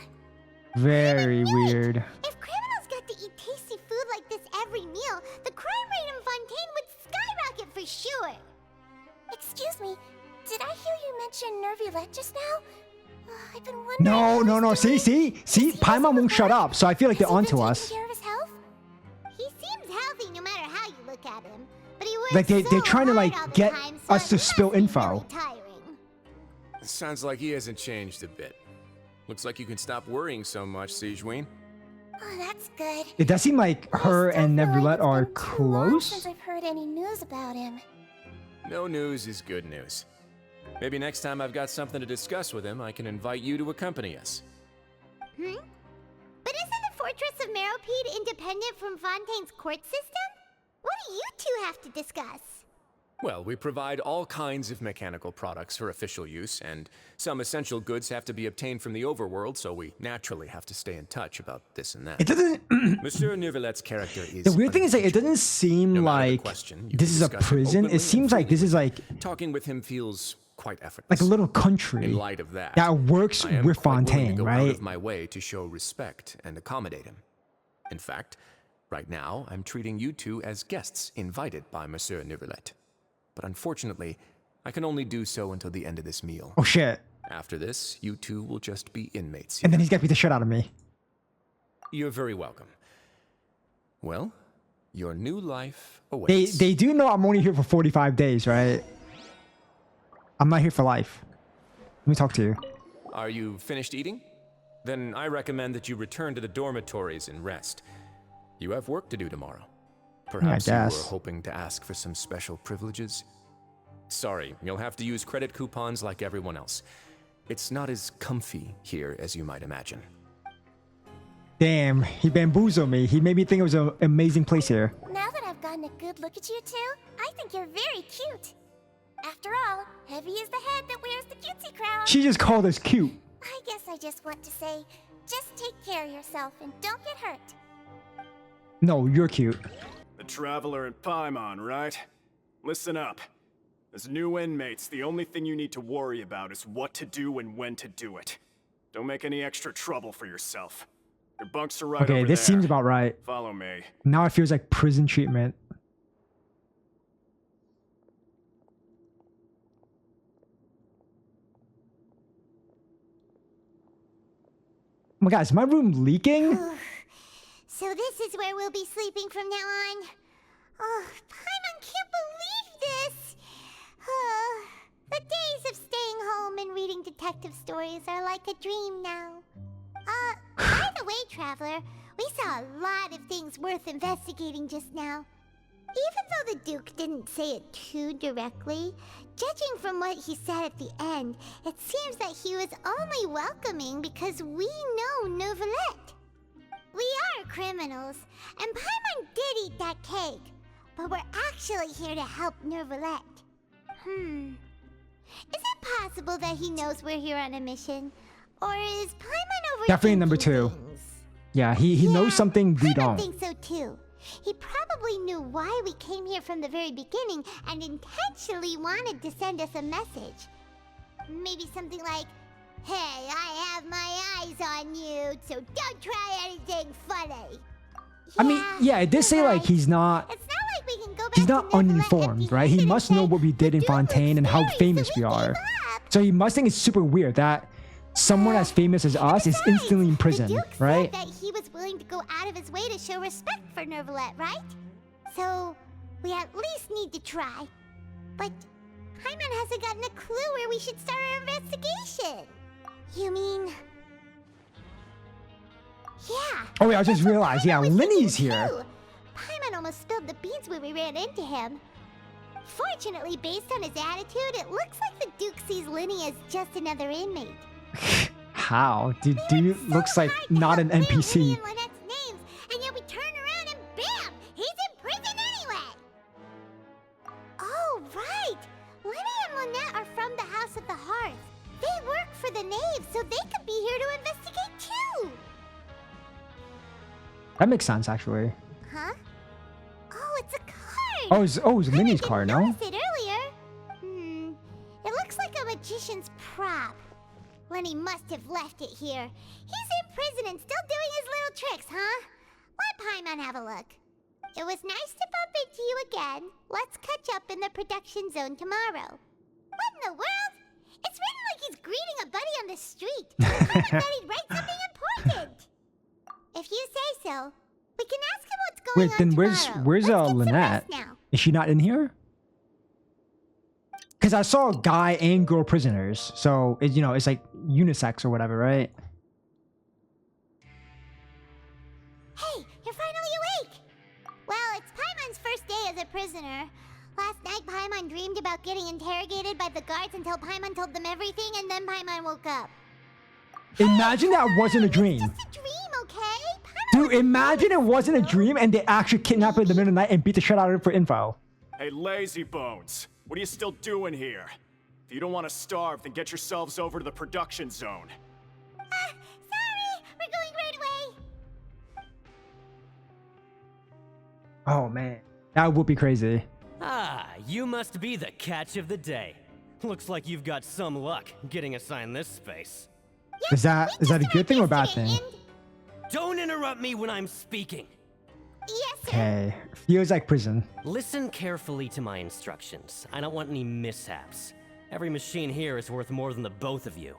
Very weird. If criminals got to eat tasty food like this every meal, the crime rate in Fontaine would skyrocket for sure. Excuse me, did I hear you mention Neuvillette just now? I've been wondering. No. See? Paimon won't shut up, so I feel like they're onto us. Care of his health? He seems healthy no matter how you look at him. But he works Like, they're so trying to, hard like, all the get time, so us to it spill must be info. really tiring. Sounds like he hasn't changed a bit. Looks like you can stop worrying so much, Sigewinne. Oh, that's good. It does seem like her I still and feel like Neuvillette it's are been too long since close. I've heard any news about him. No news is good news. Maybe next time I've got something to discuss with him, I can invite you to accompany us. But isn't the Fortress of Meropide independent from Fontaine's court system? What do you two have to discuss? Well, we provide all kinds of mechanical products for official use, and some essential goods have to be obtained from the overworld, so we naturally have to stay in touch about this and that. It doesn't. Monsieur Neuvillette's character is... The weird thing is like it unimpeachable. doesn't seem No matter the like question, you this can is a discuss it prison. openly It seems and like this freely is like Talking with him feels quite effortless. like a little country In light of that, that works I am with quite willing to Fontaine, go out right? of my way to show respect and accommodate him. In fact, right now I'm treating you two as guests invited by Monsieur Neuvillette. But unfortunately, I can only do so until the end of this meal. Oh shit! After this, you two will just be inmates here. And then he's gonna beat the shit out of me. You're very welcome. Well, your new life awaits. They do know I'm only here for 45 days, right? I'm not here for life. Let me talk to you. Are you finished eating? Then I recommend that you return to the dormitories and rest. You have work to do tomorrow. Perhaps you were hoping to ask for some special privileges? Sorry, you'll have to use credit coupons like everyone else. It's not as comfy here as you might imagine. Damn, he bamboozled me. He made me think it was an amazing place here. Now that I've gotten a good look at you two, I think you're very cute. After all, Heavy is the head that wears the cutesy crown. She just called us cute. I guess I just want to say, just take care of yourself and don't get hurt. No, you're cute. The Traveler and Paimon, right? Listen up. As new inmates, the only thing you need to worry about is what to do and when to do it. Don't make any extra trouble for yourself. Your bunks are right over Okay, this there. seems about right. Follow me. Now it feels like prison treatment. Oh my God, is my room leaking? So this is where we'll be sleeping from now on. Oh, Paimon can't believe this. The days of staying home and reading detective stories are like a dream now. By the way, Traveler, we saw a lot of things worth investigating just now. Even though the Duke didn't say it too directly, judging from what he said at the end, it seems that he was only welcoming because we know Neuvillette. We are criminals, and Paimon did eat that cake, but we're actually here to help Neuvillette. Is it possible that he knows we're here on a mission? Or is Paimon overthinking Definitely number 2. things? Yeah, he knows something we Paimon don't. thinks so too. He probably knew why we came here from the very beginning and intentionally wanted to send us a message. Maybe something like, "Hey, I have my eyes on you, so don't try anything funny." I mean, yeah, it did say like he's not. It's not like we can go back He's to not Neuvillette uninformed, right? He empty-handed must and know say, what we did in "The Duke was Fontaine and how scary, famous so we gave are. up." So he must think it's super weird that someone as famous as us is instantly in prison, the Duke right? said that he was willing to go out of his way to show respect for Neuvillette, right? So we at least need to try. But Paimon hasn't gotten a clue where we should start our investigation. You mean? Yeah. Oh yeah, I just realized. Yeah, Lyney's here. Too. Paimon almost spilled the beans when we ran into him. Fortunately, based on his attitude, it looks like the Duke sees Lyney as just another inmate. How? Dude looks like not an NPC. And Lynette's names, and yet we turn around and bam! He's in prison anyway! Oh, right! Lyney and Lynette are from the House of the Hearth. They work for the Nave, so they could be here to investigate too! That makes sense, actually. Huh? Oh, it's a card! Oh, it's Lyney's card, no? I noticed it earlier. It looks like a magician's prop. Lyney must have left it here. He's in prison and still doing his little tricks, huh? Let Paimon have a look. It was nice to bump into you again. Let's catch up in the production zone tomorrow. What in the world? It's written like he's greeting a buddy on the street. Paimon thought he'd write something important. If you say so, we can ask him what's going Wait, on then tomorrow. where's Let's get some Lynette? rest now. Is she not in here? Because I saw guy and girl prisoners, so it, it's like unisex or whatever, right? Hey, you're finally awake! Well, it's Paimon's first day as a prisoner. Last night, Paimon dreamed about getting interrogated by the guards until Paimon told them everything, and then Paimon woke up. Imagine that wasn't a dream. It's just a dream, okay? Dude, imagine it wasn't a dream and they actually kidnapped her in the middle of the night and beat the shit out of her for info. Hey, lazy bones. What are you still doing here? If you don't want to starve, then get yourselves over to the production zone. Sorry! We're going right away! Oh, man. That would be crazy. Ah, you must be the catch of the day. Looks like you've got some luck getting assigned this space. Is that a good thing or a bad thing? Don't interrupt me when I'm speaking. Yes, sir. Okay. Feels like prison. Listen carefully to my instructions. I don't want any mishaps. Every machine here is worth more than the both of you.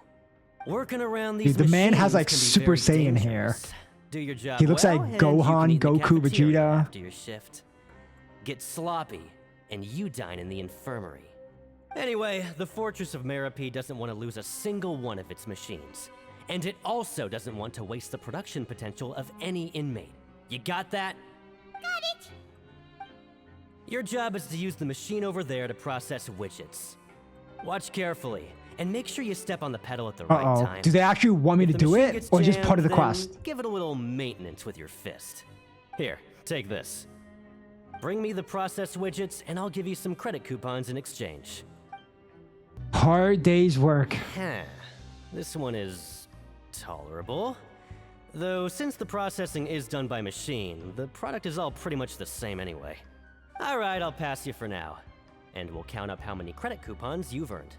Working around these Dude, the man has machines like can be Super very Saiyan dangerous. hair. Do your job He looks well, like and you Gohan, can eat in the Goku, cafeteria Vegeta. after your shift. Get sloppy, and you dine in the infirmary. Anyway, the Fortress of Meropide doesn't want to lose a single one of its machines. And it also doesn't want to waste the production potential of any inmate. You got that? Got it. Your job is to use the machine over there to process widgets. Watch carefully, and make sure you step on the pedal at the right time. Do they actually want me to do it, or just part of the quest? Give it a little maintenance with your fist. Here, take this. Bring me the processed widgets, and I'll give you some credit coupons in exchange. Hard day's work. This one is tolerable. Though since the processing is done by machine, the product is all pretty much the same anyway. Alright, I'll pass you for now. And we'll count up how many credit coupons you've earned.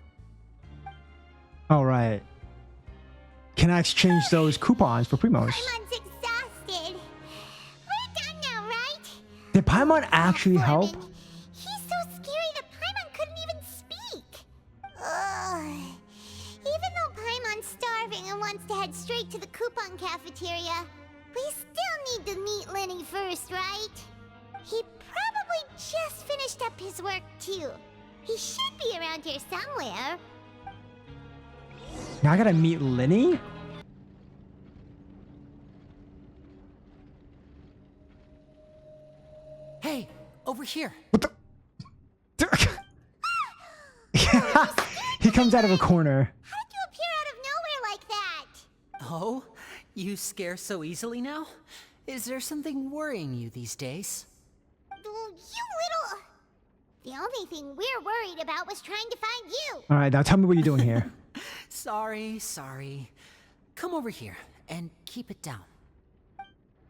Alright. Can I exchange those coupons for Primos? Paimon's exhausted. We're done now, right? Did Paimon actually help? He's so scary that Paimon couldn't even speak. Ugh. Even though Paimon's starving and wants to head straight to the coupon cafeteria, we still need to meet Lyney first, right? He probably just finished up his work too. He should be around here somewhere. Now I gotta meet Lyney? Hey, over here. What the? He comes out of a corner. How did you appear out of nowhere like that? Oh, you scare so easily now? Is there something worrying you these days? You little... The only thing we're worried about was trying to find you. Alright, now tell me what you're doing here. Sorry. Come over here and keep it down.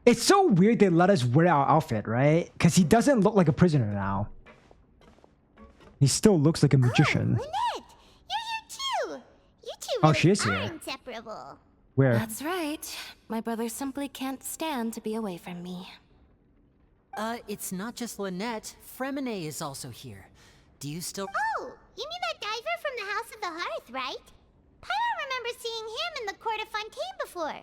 It's so weird they let us wear our outfit, right? Because he doesn't look like a prisoner now. He still looks like a magician. Oh, Lynette! You're here too! You two Oh, really she is are here. inseparable. Where? That's right. My brother simply can't stand to be away from me. It's not just Lynette. Freminet is also here. Do you still... Oh, you mean that diver from the House of the Hearth, right? Pyro remembers seeing him in the court of Fontaine before.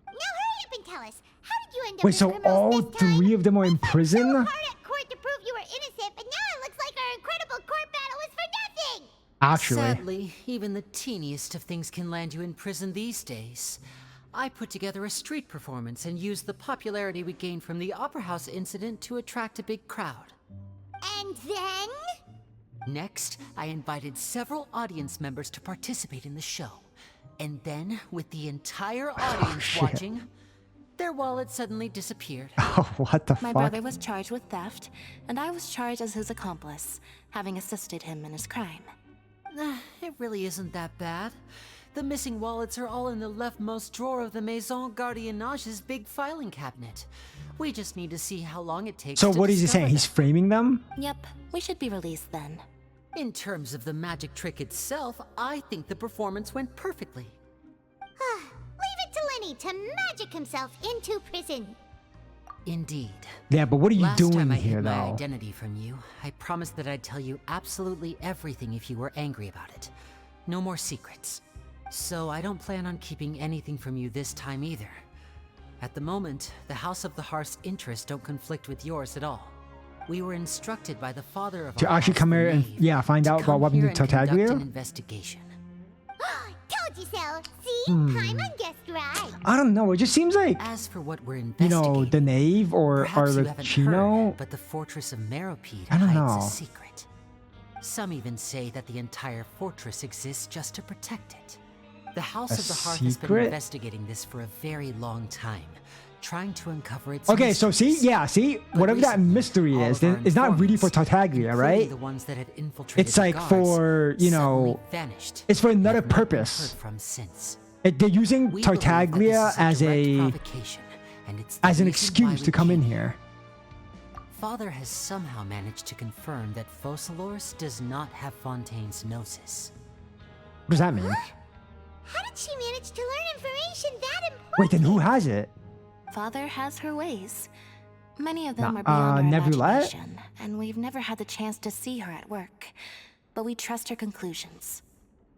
Now hurry up and tell us, how did you end up Wait, in so criminals all this time? three of them are in prison? So hard at court to prove you were innocent, but now it looks like our incredible court battle was for nothing! Actually. Sadly, even the teeniest of things can land you in prison these days. I put together a street performance and used the popularity we gained from the Opera House incident to attract a big crowd. And then? Next, I invited several audience members to participate in the show. And then, with the entire audience watching, their wallet suddenly disappeared. Oh, what the My fuck? brother was charged with theft, and I was charged as his accomplice, having assisted him in his crime. It really isn't that bad. The missing wallets are all in the leftmost drawer of the Maison Gardiennage's big filing cabinet. We just need to see how long it takes So to what is he discover saying? He's them. framing them? Yep, we should be released then. In terms of the magic trick itself, I think the performance went perfectly. Leave it to Lyney to magic himself into prison. Indeed. Yeah, but what are you Last doing time I here, hid my though? identity from you, I promised that I'd tell you absolutely everything if you were angry about it. No more secrets. So I don't plan on keeping anything from you this time either. At the moment, the House of the Hearth's interests don't conflict with yours at all. We were instructed by the father of To our actually house, come the here and, Nave, yeah, find to out about come what happened here to and conduct Tartaglia? an investigation. Told you so. See? Paimon guessed right. I don't know. It just seems like, As for what we're you investigating, know, the Nave or perhaps you the haven't Chino. heard, but the Fortress of Meropide I don't hides know. a secret. Some even say that the entire fortress exists just to protect it. The House A of the Hearth has been secret? investigating this for a very long time, trying to uncover its Okay, so see, mysteries. yeah, see, But whatever that recently, mystery all is, of our then it's not really for informants, Tartaglia, including right? the ones that had infiltrated It's the like guards, for, you suddenly know, vanished. it's for and another have not been purpose. heard from since. They're using We believe that Tartaglia this is as direct a provocation, and it's the as an reason why excuse we to come in came. here. Father has somehow managed to confirm that Focalors does not have Fontaine's gnosis. What does that mean? How did she manage to learn information that important? Wait, then who has it? Father has her ways. Many of them Nah, are beyond our Neuvillette? imagination, and we've never had the chance to see her at work. But we trust her conclusions.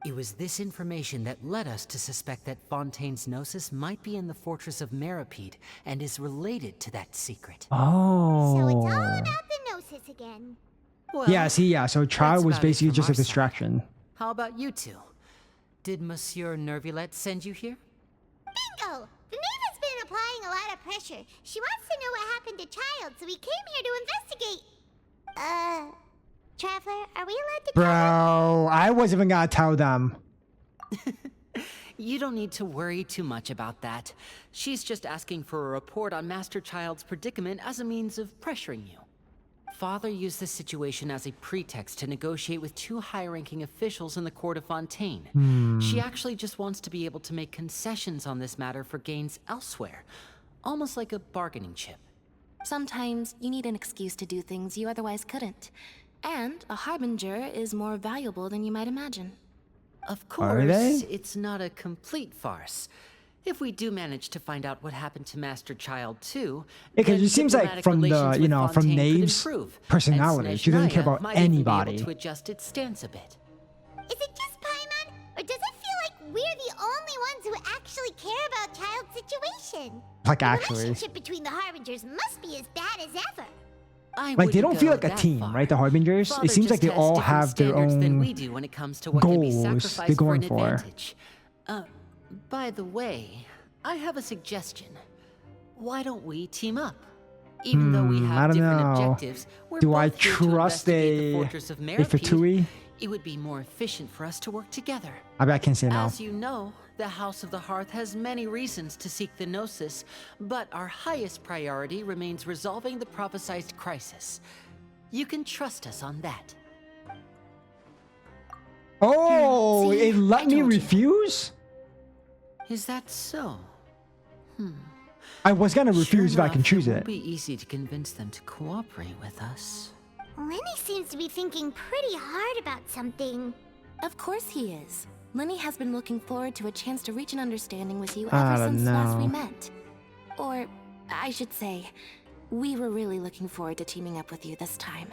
It was this information that led us to suspect that Fontaine's gnosis might be in the Fortress of Meropide and is related to that secret. Oh. So it's all about the gnosis again. Well, Yeah, see, yeah, so Child that's was about it basically from just a our side. distraction. How about you two? Did Monsieur Neuvillette send you here? applying a lot of pressure. She wants to know what happened to Child, so we came here to investigate. Traveler, are we allowed to tell her? Bro, I wasn't even gonna tell them. You don't need to worry too much about that. She's just asking for a report on Master Child's predicament as a means of pressuring you. Father used this situation as a pretext to negotiate with 2 high-ranking officials in the court of Fontaine. She actually just wants to be able to make concessions on this matter for gains elsewhere, almost like a bargaining chip. Sometimes you need an excuse to do things you otherwise couldn't. And a Harbinger is more valuable than you might imagine. Of Are they? course, it's not a complete farce. If we do manage to find out what happened to Master Child too, Because then it seems like diplomatic from the, relations you with know, from Fontaine could Nave's improve, personality, and she doesn't care Snezhnaya about might even be anybody. able to adjust its stance a bit. Is it just Paimon, or does it feel like we're the only ones who actually care about Child's situation? Like, The actually. relationship between the Harbingers must be as bad as ever. I Like, they wouldn't don't feel go like a that team, far. right? The Harbingers? Father It seems like just they has all different have their standards than own we do when it comes to what can be goals sacrificed they're for going an for. advantage. By the way, I have a suggestion. Why don't we team up? Even though we I have don't different know. objectives, we're Do I both here to trust investigate the a Fortress of Fatui? Meropide. It would be more efficient for us to work together. I bet I can say no. As you know, the House of the Hearth has many reasons to seek the gnosis, but our highest priority remains resolving the prophesized crisis. You can trust us on that. Oh, See, it let I me told you. refuse? Is that so? I was gonna refuse Sure if I can enough, choose it it. won't be easy to convince them to cooperate with us. Lyney seems to be thinking pretty hard about something. Of course he is. Lyney has been looking forward to a chance to reach an understanding with you I ever don't since last we know. met. Or, I should say, we were really looking forward to teaming up with you this time.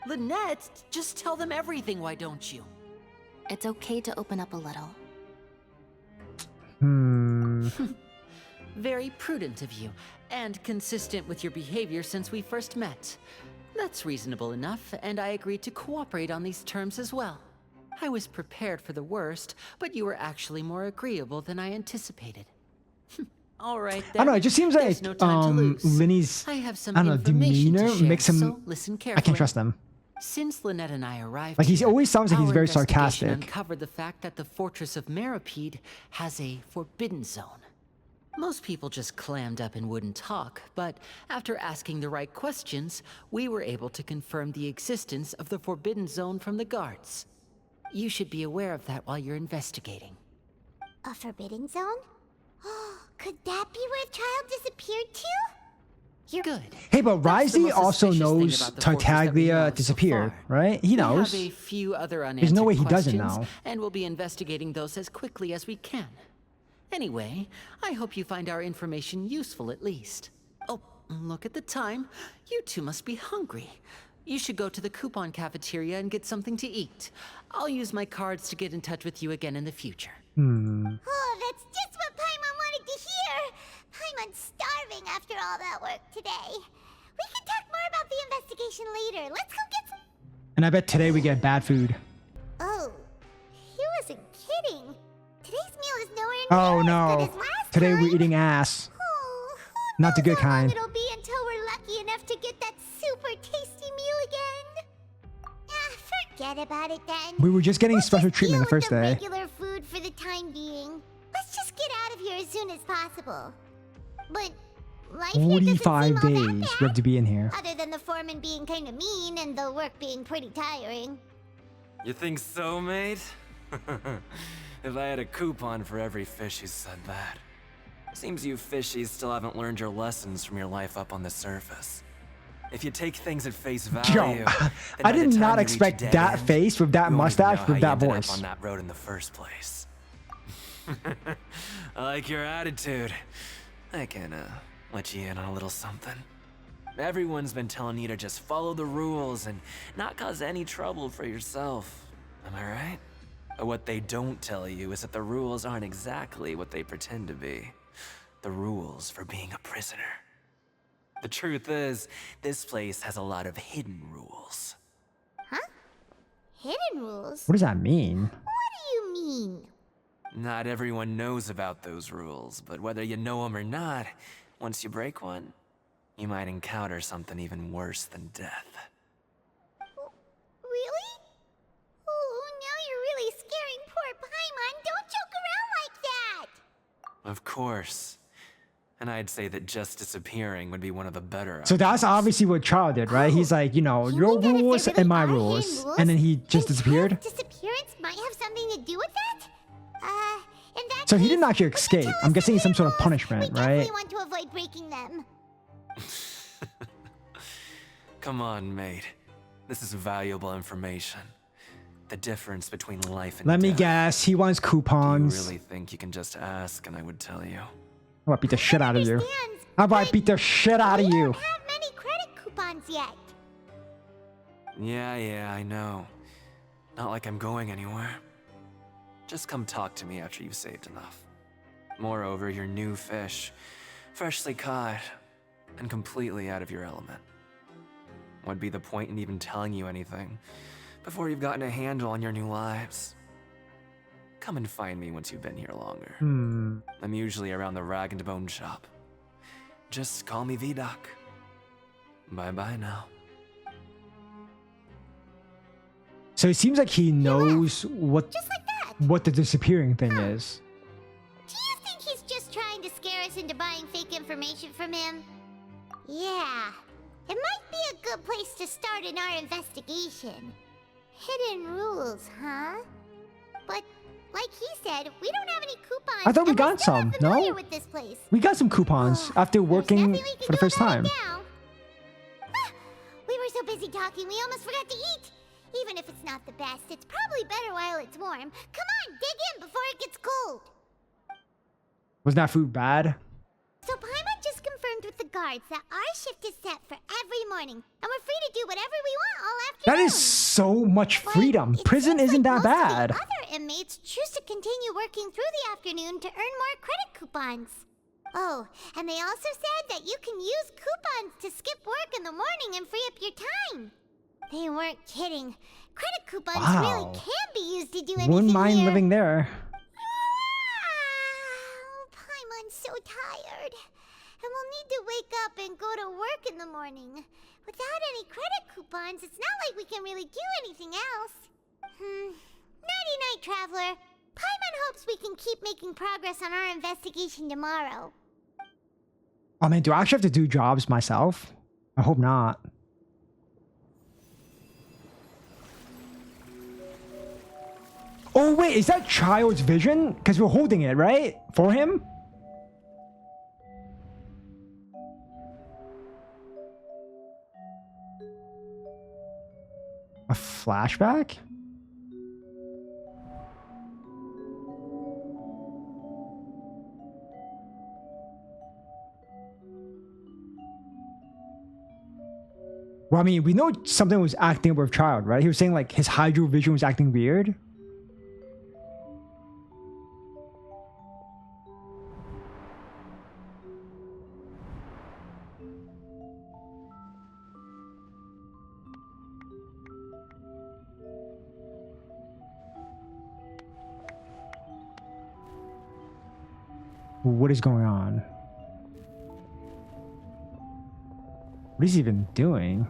Lynette, just tell them everything, why don't you? It's okay to open up a little. Very prudent of you, and consistent with your behavior since we first met. That's reasonable enough, and I agreed to cooperate on these terms as well. I was prepared for the worst, but you were actually more agreeable than I anticipated. All right, then. I don't know, it just seems There's like no time to lose. Lenny's, I have some I don't know, information to demeanor share, makes him, so listen I carefully. can't trust him. Since Lynette and I arrived Like, he here, always sounds like he's our very investigation sarcastic. uncovered the fact that the Fortress of Meropide has a forbidden zone. Most people just clammed up and wouldn't talk, but after asking the right questions, we were able to confirm the existence of the forbidden zone from the guards. You should be aware of that while you're investigating. A forbidden zone? Could that be where Child disappeared to? You're good. Hey, but That's the Wriothesley most also suspicious thing knows about the fortress that we know Tartaglia of so disappeared, far. right? He knows. We have a few other unanswered There's no way he doesn't questions, know. and we'll be investigating those as quickly as we can. Anyway, I hope you find our information useful at least. Oh, look at the time. You two must be hungry. You should go to the coupon cafeteria and get something to eat. I'll use my cards to get in touch with you again in the future. Oh, that's just what Paimon wanted to hear! Paimon's starving after all that work today. We can talk more about the investigation later. Let's go get some... And I bet today we get bad food. Oh, he wasn't kidding. Today's meal is nowhere near Oh as good no. as last Today time. we're eating ass. Oh, who Not the knows good how long kind. It'll be until we're lucky enough to get that super tasty meal again. Forget about it then. We were just getting We'll special just treatment the deal with first day. Regular food for the time being. Let's just get out of here as soon as possible. But life here doesn't seem 45 all that days we bad. have to be in here. Other than the foreman being kind of mean and the work being pretty tiring. You think so, mate? If I had a coupon for every fish who said that. Seems you fishies still haven't learned your lessons from your life up on the surface. If you take things at face value, Yo, then I by the did time not you reach expect dead that end, face with that you won't even know mustache how with you that ended up voice. on that road in the first place. I like your attitude. I can let you in on a little something. Everyone's been telling you to just follow the rules and not cause any trouble for yourself. Am I right? But what they don't tell you is that the rules aren't exactly what they pretend to be. The rules for being a prisoner. The truth is, this place has a lot of hidden rules. Huh? Hidden rules? What does that mean? What do you mean? Not everyone knows about those rules, but whether you know them or not, once you break one, you might encounter something even worse than death. Really? Oh, now you're really scaring poor Paimon. Don't joke around like that! Of course. And I'd say that just disappearing would be one of the better So that's options. obviously what Child did, right? He's like, you know, your rules and my rules. And then he just disappeared. Disappearance might have something to do with that? In that So he case, didn't actually would you escape. tell I'm us guessing the it's some sort of rules? punishment, We right? definitely want to avoid breaking them. Come on, mate. This is valuable information. The difference between life and Let death. me guess. He wants Do you coupons. really think you can just ask and I would tell you? How about beat the shit out of you? Understands, How about I but beat the shit out of we you? don't have many credit coupons yet. Yeah, I know. Not like I'm going anywhere. Just come talk to me after you've saved enough. Moreover, you're new fish, freshly caught, and completely out of your element. What'd be the point in even telling you anything before you've gotten a handle on your new lives? Come and find me once you've been here longer. I'm usually around the rag and bone shop. Just call me V-Doc. Bye-bye now. So it seems like he knows what Just like that. what the disappearing thing is. Do you think he's just trying to scare us into buying fake information from him? Yeah. It might be a good place to start in our investigation. Hidden rules, huh? But like he said, we don't have any coupons. I thought we and we're got still some, not familiar no? with this place. We got some coupons after There's working nothing we can for the do first about time. it now. We were so busy talking, we almost forgot to eat. Even if it's not the best, it's probably better while it's warm. Come on, dig in before it gets cold. Was that food bad? So Paimon just confirmed with the guards that our shift is set for every morning, and we're free to do whatever we want all afternoon. That is so much But freedom. it Prison seems isn't like that most of bad. the other inmates choose to continue working through the afternoon to earn more credit coupons. Oh, and they also said that you can use coupons to skip work in the morning and free up your time. They weren't kidding. Credit coupons really Wow. can be used to do anything Wouldn't mind here. living there. Paimon's so tired. And we'll need to wake up and go to work in the morning. Without any credit coupons, it's not like we can really do anything else. Nighty-night, Traveler. Paimon hopes we can keep making progress on our investigation tomorrow. Oh man, do I actually have to do jobs myself? I hope not. Oh wait, is that Child's vision? Because we're holding it, right? For him? A flashback? Well, I mean, we know something was acting with Child, right? He was saying like his hydro vision was acting weird. What is going on? What is he even doing?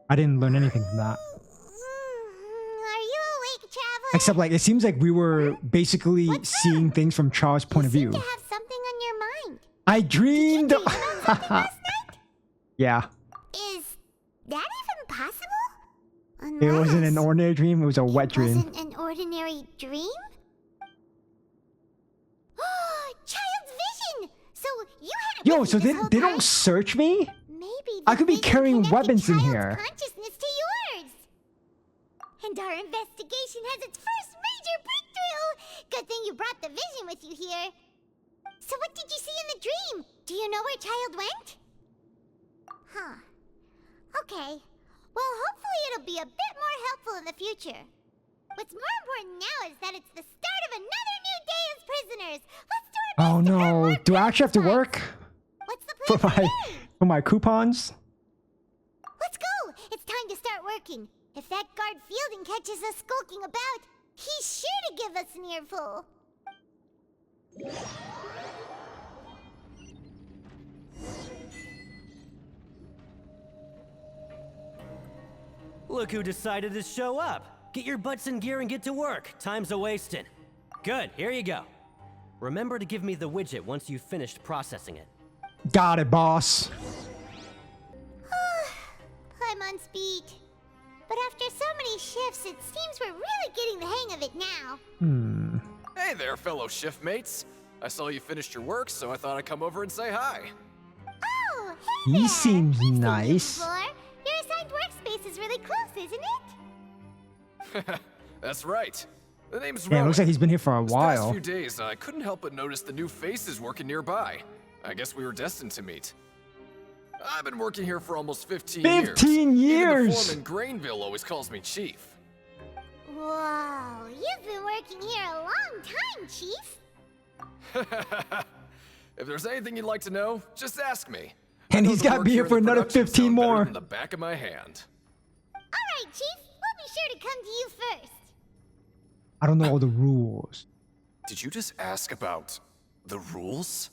I didn't learn anything from that. Are you awake, Traveler? Except like it seems like we were basically seeing things from Child's point of view. You have something on your mind. I dreamed. Did you dream about something last night? Yeah. Is that even possible? It wasn't an ordinary dream, it was a wet dream. Wasn't an ordinary dream? Child's vision! So you had it Yo, with so you this whole they time? don't search me? Maybe I could be the vision carrying connected weapons in Child's here. consciousness to yours. And our investigation has its first major breakthrough. Good thing you brought the vision with you here. So what did you see in the dream? Do you know where Child went? Huh. Okay. Well, hopefully it'll be a bit more helpful in the future. What's more important now is that it's the start of another new day as prisoners. Let's do our Oh no! Do I actually have to work for my coupons? Let's go! It's time to start working. If that guard Fielding catches us skulking about, he's sure to give us an earful. Look who decided to show up. Get your butts in gear and get to work. Time's a-wasting. Good, here you go. Remember to give me the widget once you've finished processing it. Got it, boss. Paimon's beat. But after so many shifts, it seems we're really getting the hang of it now. Hey there, fellow shift mates. I saw you finished your work, so I thought I'd come over and say hi. Oh, hey He there. seems We've seen you nice. before. Your assigned workspace is really close, isn't it? That's right. The name's Yeah, it Rowan. looks like he's been here for a These past while. few days, I couldn't help but notice the new faces working nearby. I guess we were destined to meet. I've been working here for almost 15 years. 15 Even the years! foreman Grainville always calls me Chief. Whoa, you've been working here a long time, Chief. If there's anything you'd like to know, just ask me. And I know he's the got to work be here here in for the another production 15 zone better more. than the back of my hand. All right, Chief. We'll be sure to come to you first. I don't know all the rules. Did you just ask about the rules?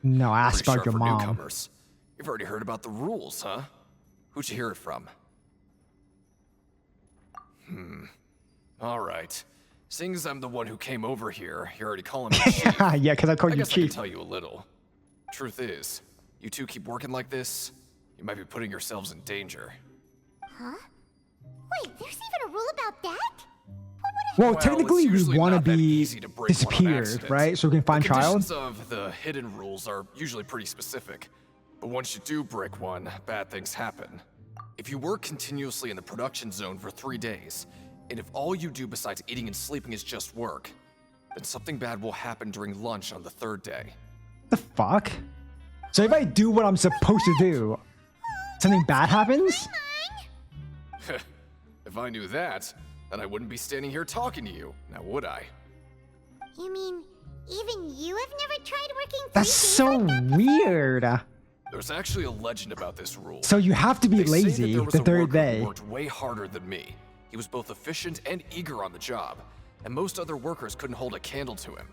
No, I asked Pretty about sharp your for mom. newcomers. You've already heard about the rules, huh? Who'd you hear it from? All right. Seeing as I'm the one who came over here, you're already calling me Chief. Yeah, because I called you guess I can Chief. tell you a little. Truth is, you two keep working like this, you might be putting yourselves in danger. Huh? Wait, there's even a rule about that? Well, Well, technically, it's we usually want to not that be easy to break one on disappeared, accident. right? So we can find The child. conditions of the hidden rules are usually pretty specific. But once you do break one, bad things happen. If you work continuously in the production zone for 3 days, and if all you do besides eating and sleeping is just work, then something bad will happen during lunch on the 3rd day. The fuck? So if I do what I'm supposed to do, something bad happens? If I knew that, then I wouldn't be standing here talking to you, now would I? You mean, even you have never tried working 3 That's days so like that before? weird. There's actually a legend about this rule. So you have to be They say that lazy there was the a 3rd worker day. who worked way harder than me. He was both efficient and eager on the job, and most other workers couldn't hold a candle to him.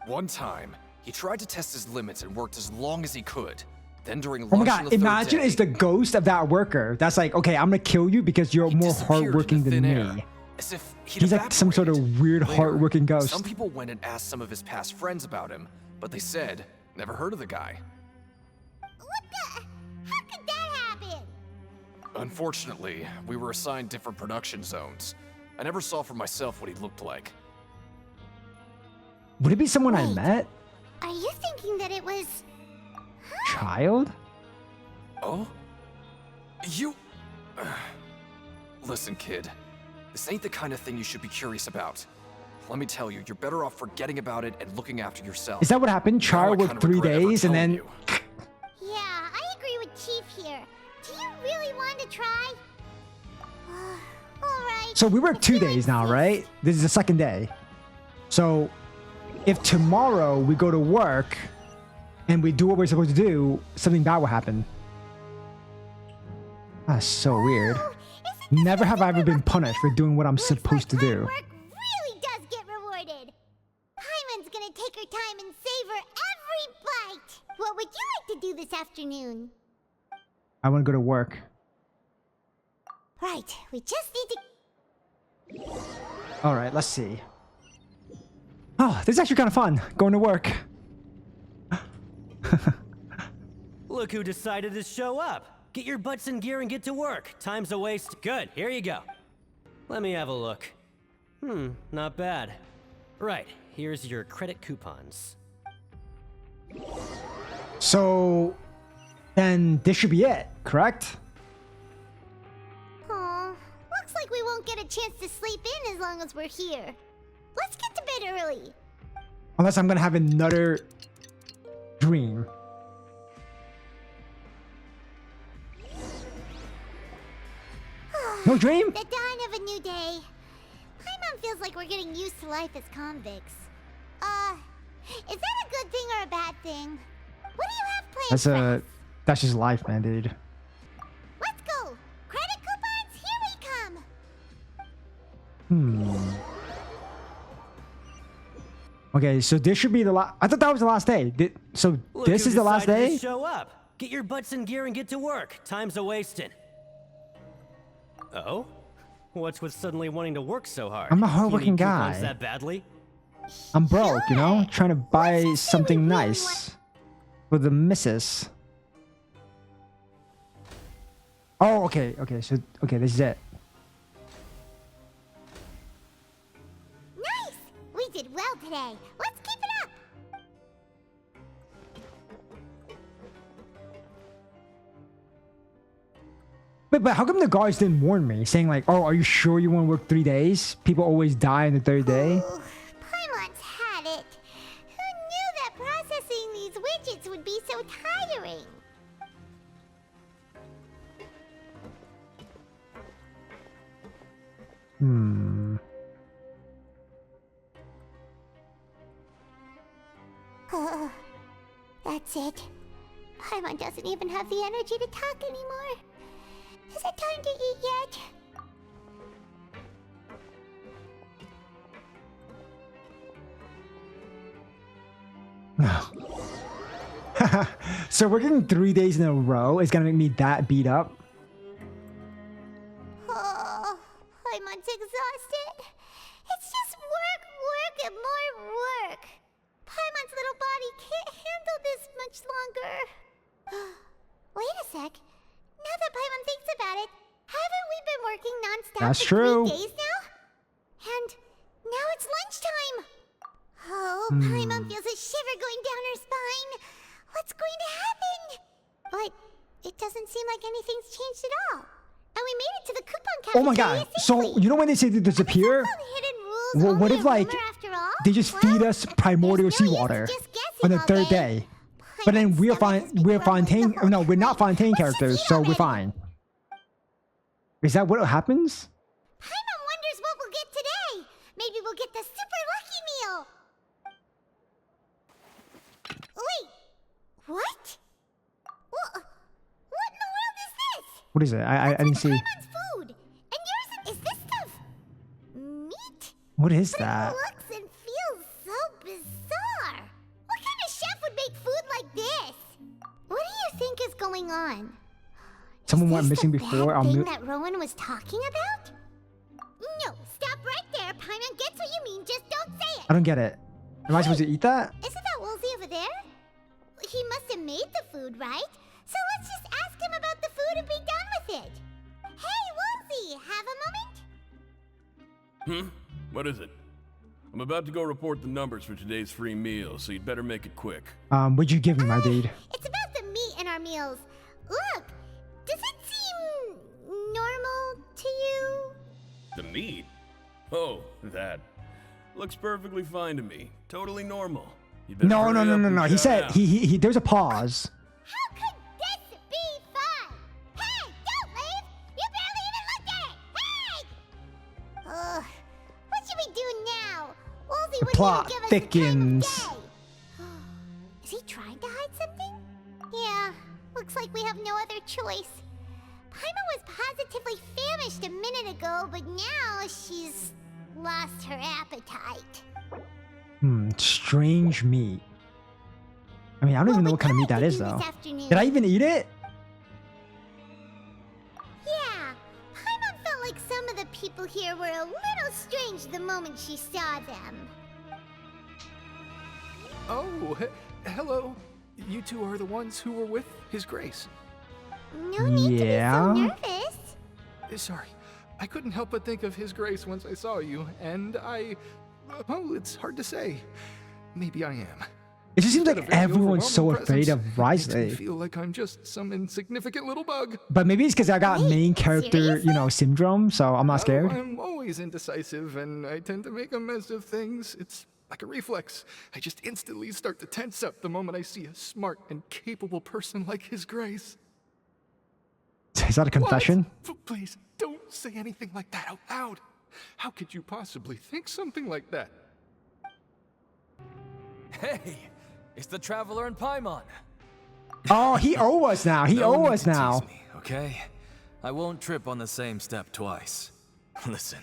One time, he tried to test his limits and worked as long as he could. Then during Oh my lunch on god, the 3rd imagine day, it's the ghost of that worker. That's like, okay, I'm gonna kill you because you're more disappeared hardworking into than thin me. air, as if he'd He's like some sort of weird Later, hardworking ghost. Some people went and asked some of his past friends about him, but they said, never heard of the guy. What the? How could that happen? Unfortunately, we were assigned different production zones. I never saw for myself what he looked like. Would it be someone I Wait. met? Are you thinking that it was... Child? Oh? You... Listen, kid. This ain't the kind of thing you should be curious about. Let me tell you, you're better off forgetting about it and looking after yourself. Is that what happened? Now I Child kinda worked 3 regret ever days and telling then... you. Yeah, I agree with Chief here. Do you really want to try? Alright. So we work 2 days now, right? This is the 2nd day. So if tomorrow we go to work and we do what we're supposed to do, something bad will happen. That's so weird. Never have I ever been punished for doing what I'm supposed to do. Work really does get rewarded. Paimon's gonna take her time and savor every bite. What would you like to do this afternoon? I want to go to work. Right, we just need to... All right, let's see. Oh, this is actually kind of fun, going to work. Look who decided to show up. Get your butts in gear and get to work. Time's a waste. Good, here you go. Let me have a look. Not bad. Right, here's your credit coupons. So then this should be it, correct? Aw, looks like we won't get a chance to sleep in as long as we're here. Let's get to bed early. Unless I'm gonna have another dream. No dream? The dawn of a new day. Paimon feels like we're getting used to life as convicts. Is that thing or a bad thing? What do you have planned for us? That's just life, man, dude. Let's go! Credit coupons, here we come! Okay, so this should be the last. I thought that was the last day. So Look this who is the last decided to day? Show up. Get your butts in gear and get to work. Time's a-wasting. Oh? What's with suddenly wanting to work so hard? I'm a You hardworking need coupons guy. that badly? I'm broke, you know? Trying to buy something nice for the missus. Oh, okay, so this is it. Nice! We did well today. Let's keep it up! But how come the guards didn't warn me, saying like, "Oh, are you sure you want to work 3 days? People always die on the 3rd day." Paimon's had it. Who knew that processing these widgets would be so tiring? That's it. Paimon doesn't even have the energy to talk anymore. Is it time to eat yet? So working 3 days in a row is gonna make me that beat up. Oh, Paimon's exhausted. It's just work, work, and more work. Paimon's little body can't handle this much longer. Wait a sec. Now that Paimon thinks about it, haven't we been working non-stop That's for true. 3 days now? And now it's lunchtime. Oh, Paimon feels a shiver going down her spine. What's going to happen? But it doesn't seem like anything's changed at all. And we made it to the coupon Oh cafeteria my god! safely. So you know when they say they disappear? Hidden rules Well, what only if a like rumor after all? they just feed us primordial seawater on the 3rd day? But then we're Fontaine. No, we're not Fontaine characters, so we're fine. Is that what happens? Paimon wonders what we'll get today. Maybe we'll get the super lucky meal. Wait, what? What in the world is this? What is it? I didn't see. Paimon's food. And yours is this stuff meat? What is It that? looks and feels so bizarre. What kind of chef would make food like this? What do you think is going on? Someone went Is missing this the before. bad thing that Rowan was talking about? No, stop right there. Paimon gets what you mean. Just don't say it. I don't get it. Am I supposed to eat that? Isn't that Woolsey over there? He must have made the food, right? So let's just ask him about the food and be done with it. Hey, Woolsey, have a moment? What is it? I'm about to go report the numbers for today's free meal, so you'd better make it quick. What'd you give me, my dude? It's about the meat in our meals. Look, does it seem normal to you? The meat? Oh, that. Looks perfectly fine to me. Totally normal. You'd better No. hurry up and He shout said out. he. There's a pause. How could this be fun? Hey, don't leave! You barely even looked at it! Hey! Ugh, what should we do now? Woolsey The wouldn't plot even give us the time of thickens. day. Is he trying to hide something? Yeah, looks like we have no other choice. Paimon was positively famished a minute ago, but now she's lost her appetite. Strange meat. I mean, I don't even know what kind of meat that is, though. Afternoon. Did I even eat it? Yeah, Paimon felt like some of the people here were a little strange the moment she saw them. Oh, hello. You two are the ones who were with His Grace. No need to be so nervous. Sorry, I couldn't help but think of His Grace once I saw you, and oh, it's hard to say. Maybe I am. It just seems Instead like of very everyone's so overwhelming afraid of presence, makes me Wriothesley. feel like I'm just some insignificant little bug. But maybe it's because I got main character, syndrome, so I'm not scared. I'm always indecisive, and I tend to make a mess of things. It's like a reflex. I just instantly start to tense up the moment I see a smart and capable person like His Grace. Is that a confession? Please, don't say anything like that out loud. How could you possibly think something like that? Hey, It's the Traveler and Paimon. Oh, he owes us now. He owes us now. Tease me, okay? I won't trip on the same step twice. Listen,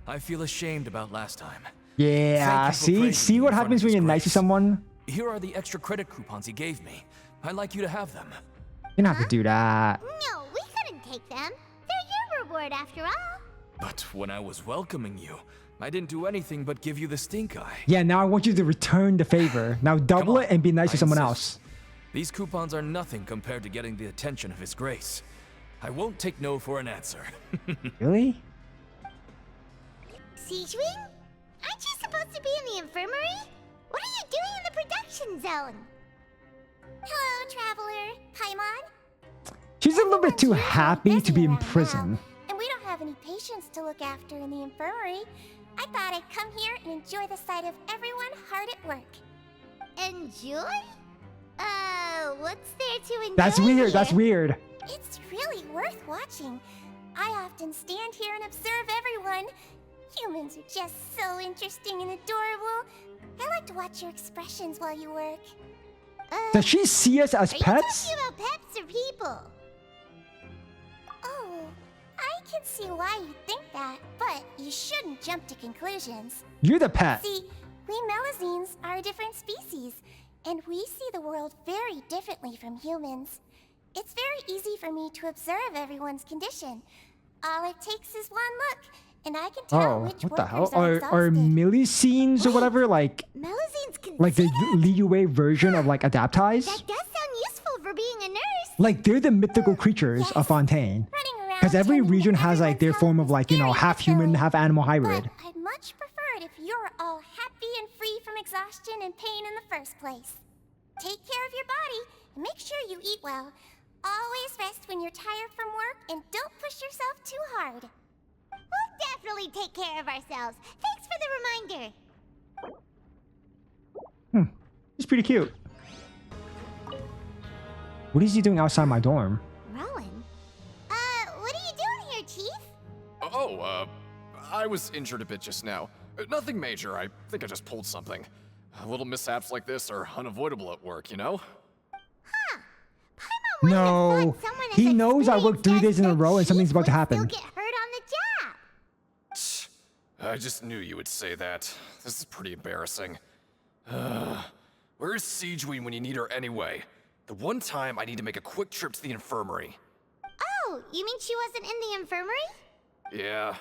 I feel ashamed about last time. Yeah, see what happens when you're nice to someone? Here are the extra credit coupons he gave me. I'd like you to have them. You don't have to do that. No, we couldn't take them. They're your reward after all. But when I was welcoming you, I didn't do anything but give you the stink eye. Yeah, now I want you to return the favor. Now double it and be nice to someone else. These coupons are nothing compared to getting the attention of His Grace. I won't take no for an answer. Really? Sigewinne? Aren't you supposed to be in the infirmary? What are you doing in the production zone? Hello, Traveler. Paimon? She's a little bit too happy to be in prison. And we don't have any patients to look after in the infirmary. I thought I'd come here and enjoy the sight of everyone hard at work. Enjoy? What's there to enjoy? That's weird. Here? That's weird. It's really worth watching. I often stand here and observe everyone. Humans are just so interesting and adorable. I like to watch your expressions while you work. Does she see us as pets? Are you talking about pets or people? Oh, I can see why you think that, but you shouldn't jump to conclusions. You're the pet. See, we Melazines are a different species, and we see the world very differently from humans. It's very easy for me to observe everyone's condition. All it takes is one look, and I can tell which what the hell? workers are Are exhausted. milliscenes or whatever like the Liyue version of like Adaptize? That does sound useful for being a nurse. Like they're the mythical creatures of Fontaine. Because every region has like their form of like, you know, half human, half animal hybrid. I'd much prefer it if you're all happy and free from exhaustion and pain in the first place. Take care of your body and make sure you eat well. Always rest when you're tired from work and don't push yourself too hard. We'll definitely take care of ourselves. Thanks for the reminder. He's pretty cute. What is he doing outside my dorm? Rowan? What are you doing here, Chief? Oh, I was injured a bit just now. Nothing major, I think I just pulled something. Little mishaps like this are unavoidable at work, you know? No, he knows I worked 3 days in a row and something's about to happen. Get hurt on the job. I just knew you would say that. This is pretty embarrassing. Where's Sigewinne when you need her anyway? The one time I need to make a quick trip to the infirmary. Oh, you mean she wasn't in the infirmary? Yeah.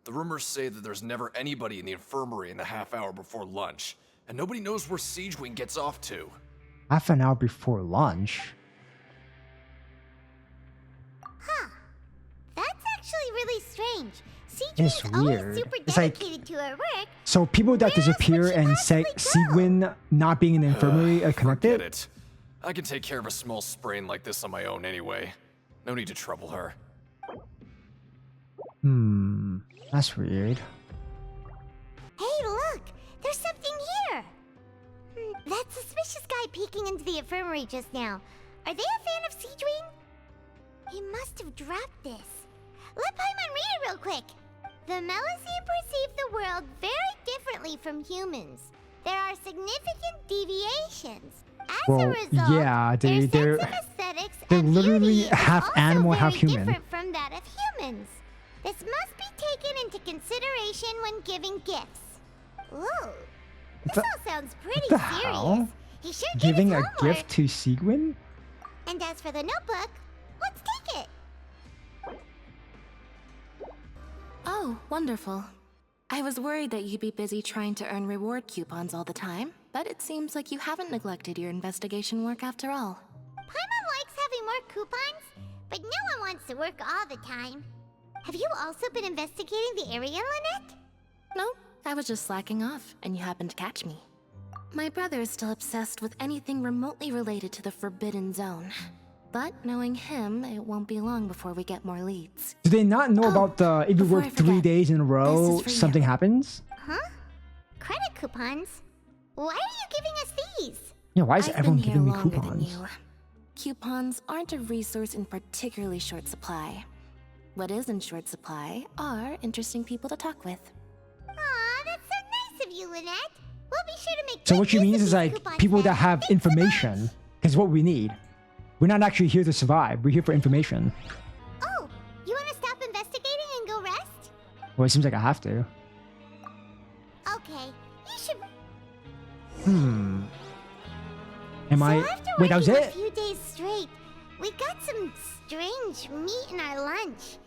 The rumors say that there's never anybody in the infirmary in the half hour before lunch, and nobody knows where Sigewinne gets off to. Half an hour before lunch. Huh. That's actually really strange. It's Sigewinne's always weird. super It's like dedicated to her work. so people that disappear and Sigewinne not being in the infirmary are Forget connected. it. I can take care of a small sprain like this on my own anyway. No need to trouble her. That's weird. Hey, look! There's something here! That suspicious guy peeking into the infirmary just now. Are they a fan of Sigewinne? He must have dropped this. Let Paimon read it real quick. The Melazine perceive the world very differently from humans. There are significant deviations. As a Well, result, yeah, their they're sense of aesthetics they're and literally beauty is half also animal, very half human. different from that of humans. This must be taken into consideration when giving gifts. Ooh, this all sounds pretty What the serious. hell? He sure Giving gave a his homework. gift to Sigewinne? And as for the notebook, let's take it. Oh, wonderful. I was worried that you'd be busy trying to earn reward coupons all the time, but it seems like you haven't neglected your investigation work after all. Paimon likes having more coupons, but no one wants to work all the time. Have you also been investigating the area, Lynette? No, I was just slacking off, and you happened to catch me. My brother is still obsessed with anything remotely related to the Forbidden Zone. But knowing him, it won't be long before we get more leads. Do they not know about the if you work 3 days in a row, for something you. happens? Huh? Credit coupons? Why are you giving us these? Yeah, why is I've everyone been here giving me longer than coupons? you. Coupons aren't a resource in particularly short supply. What is in short supply are interesting people to talk with. Aw, that's so nice of you, Lynette. We'll be sure to make So good what she use means of is these like coupons people that then. have information is what we need. We're not actually here to survive. We're here for information. Oh, you want to stop investigating and go rest? Well, it seems like I have to. Okay, you should. Am I? So after Wait, that was working a it? few days straight, we got some strange meat in our lunch.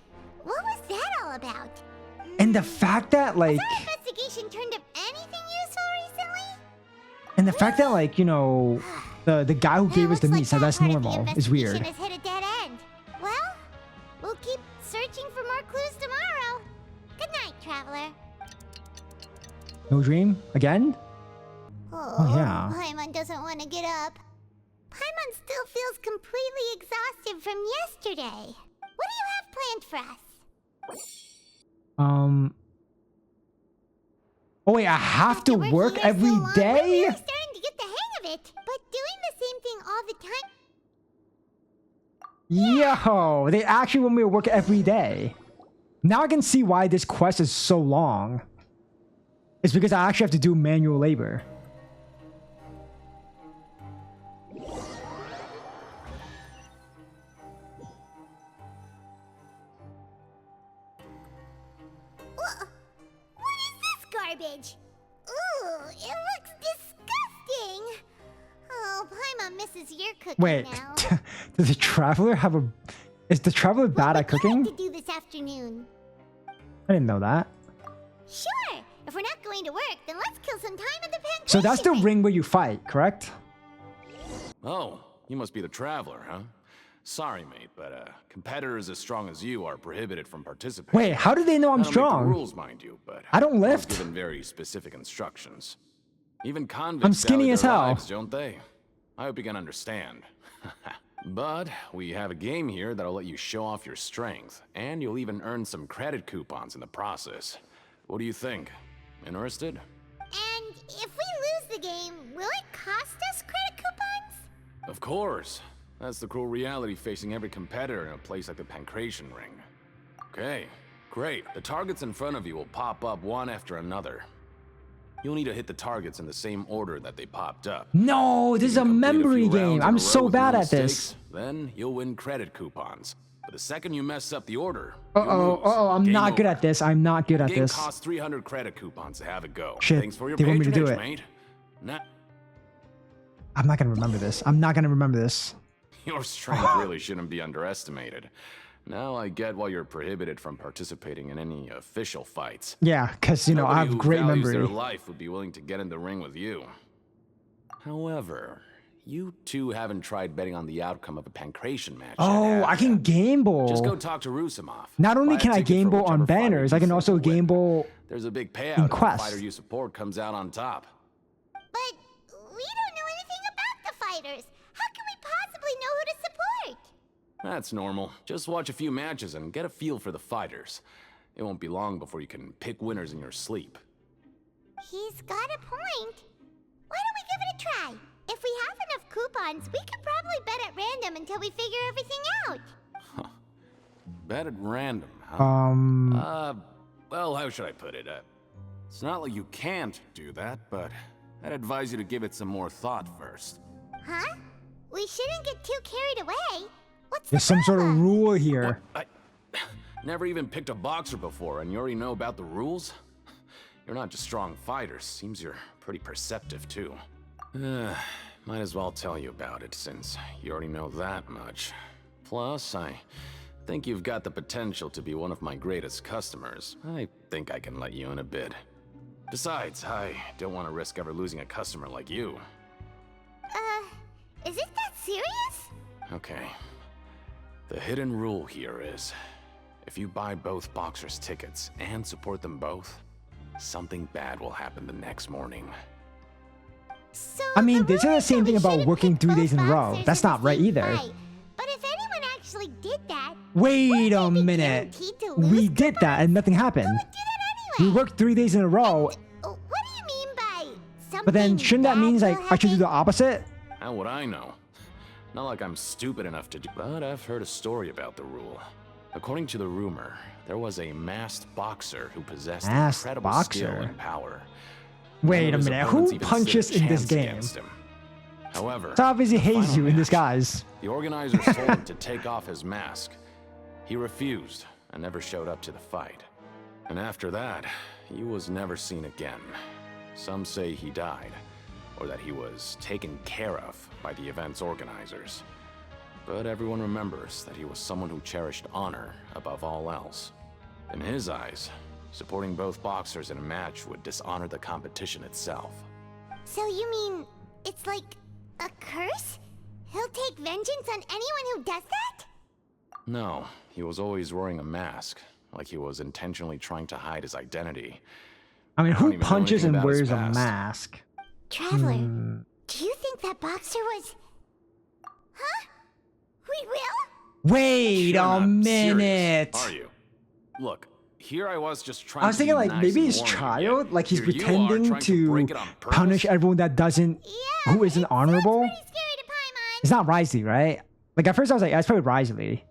What was that all about? And the fact that like, Has our investigation turned up anything useful recently? and the fact that like, you know, the guy who gave us the meat said that's normal is weird. Has hit a dead end. Well, we'll keep searching for more clues tomorrow. Good night, traveler. No dream again? Oh, yeah. Paimon doesn't want to get up. Paimon still feels completely exhausted from yesterday. What do you have planned for us? Oh wait, I have to work every day? We're starting to get the hang of it, but doing the same thing all the time. Yo, they actually want me to work every day. Now I can see why this quest is so long. It's because I actually have to do manual labor. What is this garbage? Ooh, it looks disgusting. Oh, Paimon misses your cooking Wait, now. does the traveler have a... Is the traveler bad at cooking? To do this afternoon. I didn't know that. Sure. If we're not going to work, then let's kill some time at the Pancreation. So that's the ring where you fight, correct? Oh, you must be the traveler, huh? Sorry, mate, but competitors as strong as you are prohibited from participating. Wait, how do they know I'm I don't make strong? the rules, mind you, but I don't was lift. given very specific instructions. Even convicts I'm skinny value as their hell. lives, don't they? I hope you can understand. But we have a game here that'll let you show off your strength, and you'll even earn some credit coupons in the process. What do you think? Interested? And if we lose the game, will it cost us credit coupons? Of course. That's the cruel reality facing every competitor in a place like the Pancreation ring. Okay, great. The targets in front of you will pop up one after another. You'll need to hit the targets in the same order that they popped up. No, this is a memory game. I'm so bad at this. Then you'll win credit coupons. But the second you mess up the order, I'm Game not good over. at this. I'm not good at the game this. costs 300 credit coupons to have it go. Shit, Thanks for your they want me to do patronage, it. mate. Nah, I'm not gonna remember this. I'm not gonna remember this. your strength really shouldn't be underestimated. Now I get why you're prohibited from participating in any official fights. Yeah, because, you know, I Nobody have who great values memory. Their life would be willing to get in the ring with you. However, you two haven't tried betting on the outcome of a Pancreation match. Oh, I can gamble. Just go talk to Rusimov. Not only Buy a can I ticket for gamble on whichever fighter banners, you I can think also will win. gamble There's a big payout in if the quests. fighter you support comes out on top. But we don't know anything about the fighters. How can we possibly know who to support? That's normal. Just watch a few matches and get a feel for the fighters. It won't be long before you can pick winners in your sleep. He's got a point. Why don't we give it a try? If we have enough coupons, we could probably bet at random until we figure everything out. Bet at random, huh? Well, how should I put it? It's not like you can't do that, but I'd advise you to give it some more thought first. Huh? We shouldn't get too carried away. What's There's some sort of rule here. Never even picked a boxer before, and you already know about the rules? You're not just strong fighters. Seems you're pretty perceptive, too. Might as well tell you about it, since you already know that much. Plus, I think you've got the potential to be one of my greatest customers. I think I can let you in a bid. Besides, I don't want to risk ever losing a customer like you. Is it that serious? Okay. The hidden rule here is, if you buy both boxers' tickets and support them both, something bad will happen the next morning. So I mean, they say the same thing about working 3 days in a row. That's not right either. But if anyone actually did that, Wait a minute. We did that and nothing happened. We worked 3 days in a row. what do you mean by something? But then shouldn't that mean like I should do the opposite? How would I know? Not like I'm stupid enough to do, but I've heard a story about the rule. According to the rumor, there was a masked boxer who possessed Masked incredible boxer? skill and power. Wait a minute. Who punches in this game? However, It's obviously hates you in disguise. the organizers told him to take off his mask. He refused and never showed up to the fight. And after that, he was never seen again. Some say he died, or that he was taken care of by the event's organizers. But everyone remembers that he was someone who cherished honor above all else. In his eyes, supporting both boxers in a match would dishonor the competition itself. So you mean it's like a curse? He'll take vengeance on anyone who does that? No, he was always wearing a mask, like he was intentionally trying to hide his identity. I mean, I don't who even know punches anything and about his wears a past. mask? Traveler, do you think that boxer was... Huh? We will? Wait You're a not minute. serious, are you? Look, here I was just trying I was to thinking be like nice maybe and his warm you, child, yet like he's here you are pretending trying to break it on purpose? punish everyone that doesn't, who isn't honorable. It's not Wriothesley, right? Like at first I was like, that's probably Wriothesley.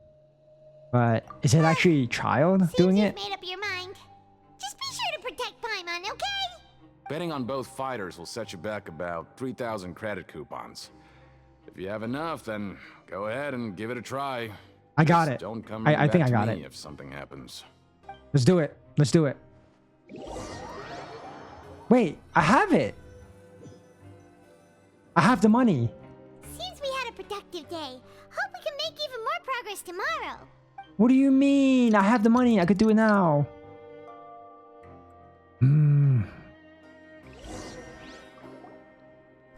But is it actually child doing it? Made up your mind. Just be sure to protect Paimon, okay? Betting on both fighters will set you back about 3,000 credit coupons. If you have enough, then go ahead and give it a try. I got Just it. Don't come I think back I to got me it. if something happens. Let's do it. Let's do it. Wait, I have it. I have the money. Seems we had a productive day. Hope we can make even more progress tomorrow. What do you mean? I have the money. I could do it now.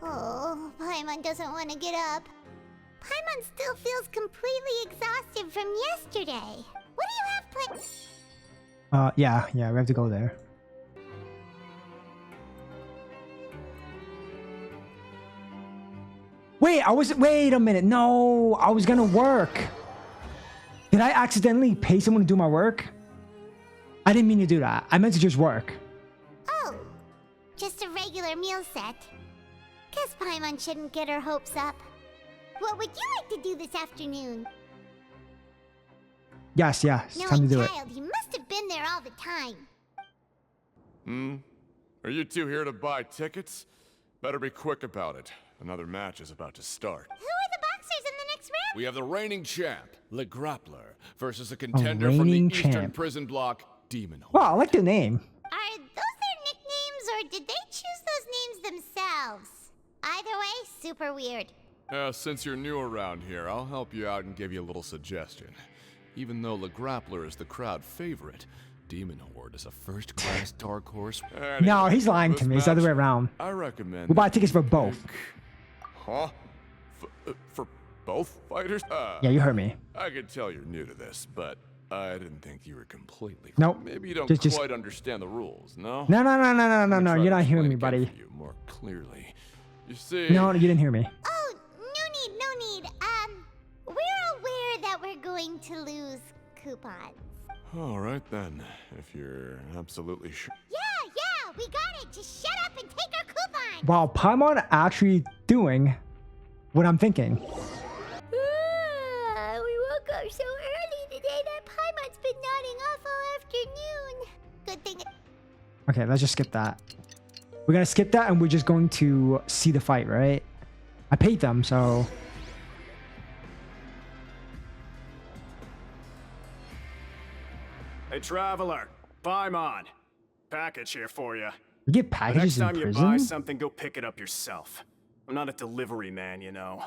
Oh, Paimon doesn't want to get up. Paimon still feels completely exhausted from yesterday. What do you have planned? Yeah, we have to go there. Wait a minute. No, I was gonna work. Did I accidentally pay someone to do my work? I didn't mean to do that. I meant to just work. Oh, just a regular meal set. Guess Paimon shouldn't get her hopes up. What would you like to do this afternoon? Yes, it's time to do it. Child, he must have been there all the time. Are you two here to buy tickets? Better be quick about it. Another match is about to start. Who are the boxers in the next round? We have the reigning champ, Le Grappler, versus a contender from the reigning Eastern champ. Prison Block, Demon. Wow, I like the name. Are those their nicknames, or did they choose those names themselves? Either way, super weird. Since you're new around here, I'll help you out and give you a little suggestion. Even though Le Grappler is the crowd favorite, Demon Horde is a first-class dark horse. No, he's lying to me. It's the other way around. I recommend. We'll buy tickets for both. Huh? For both fighters? Yeah, you heard me. I could tell you're new to this, but I didn't think you were completely. Nope. Maybe you don't Just- quite understand the rules, no? No. Let me try You're to not hearing explain me, again buddy. for you more clearly. You see. No, you didn't hear me. Oh, no need. We're aware that we're going to lose coupons. All right then, if you're absolutely sure. Yeah, we got it. Just shut up and take our coupon. Wow, Paimon actually doing what I'm thinking. We woke up so early today that Paimon's been nodding off all afternoon. Good thing. Okay, let's just skip that. We're gonna skip that and we're just going to see the fight, right? I paid them, so... Hey, traveler, Paimon. Package here for you. You get Next packages in time you buy prison? something, go pick it up yourself. I'm not a delivery man, you know.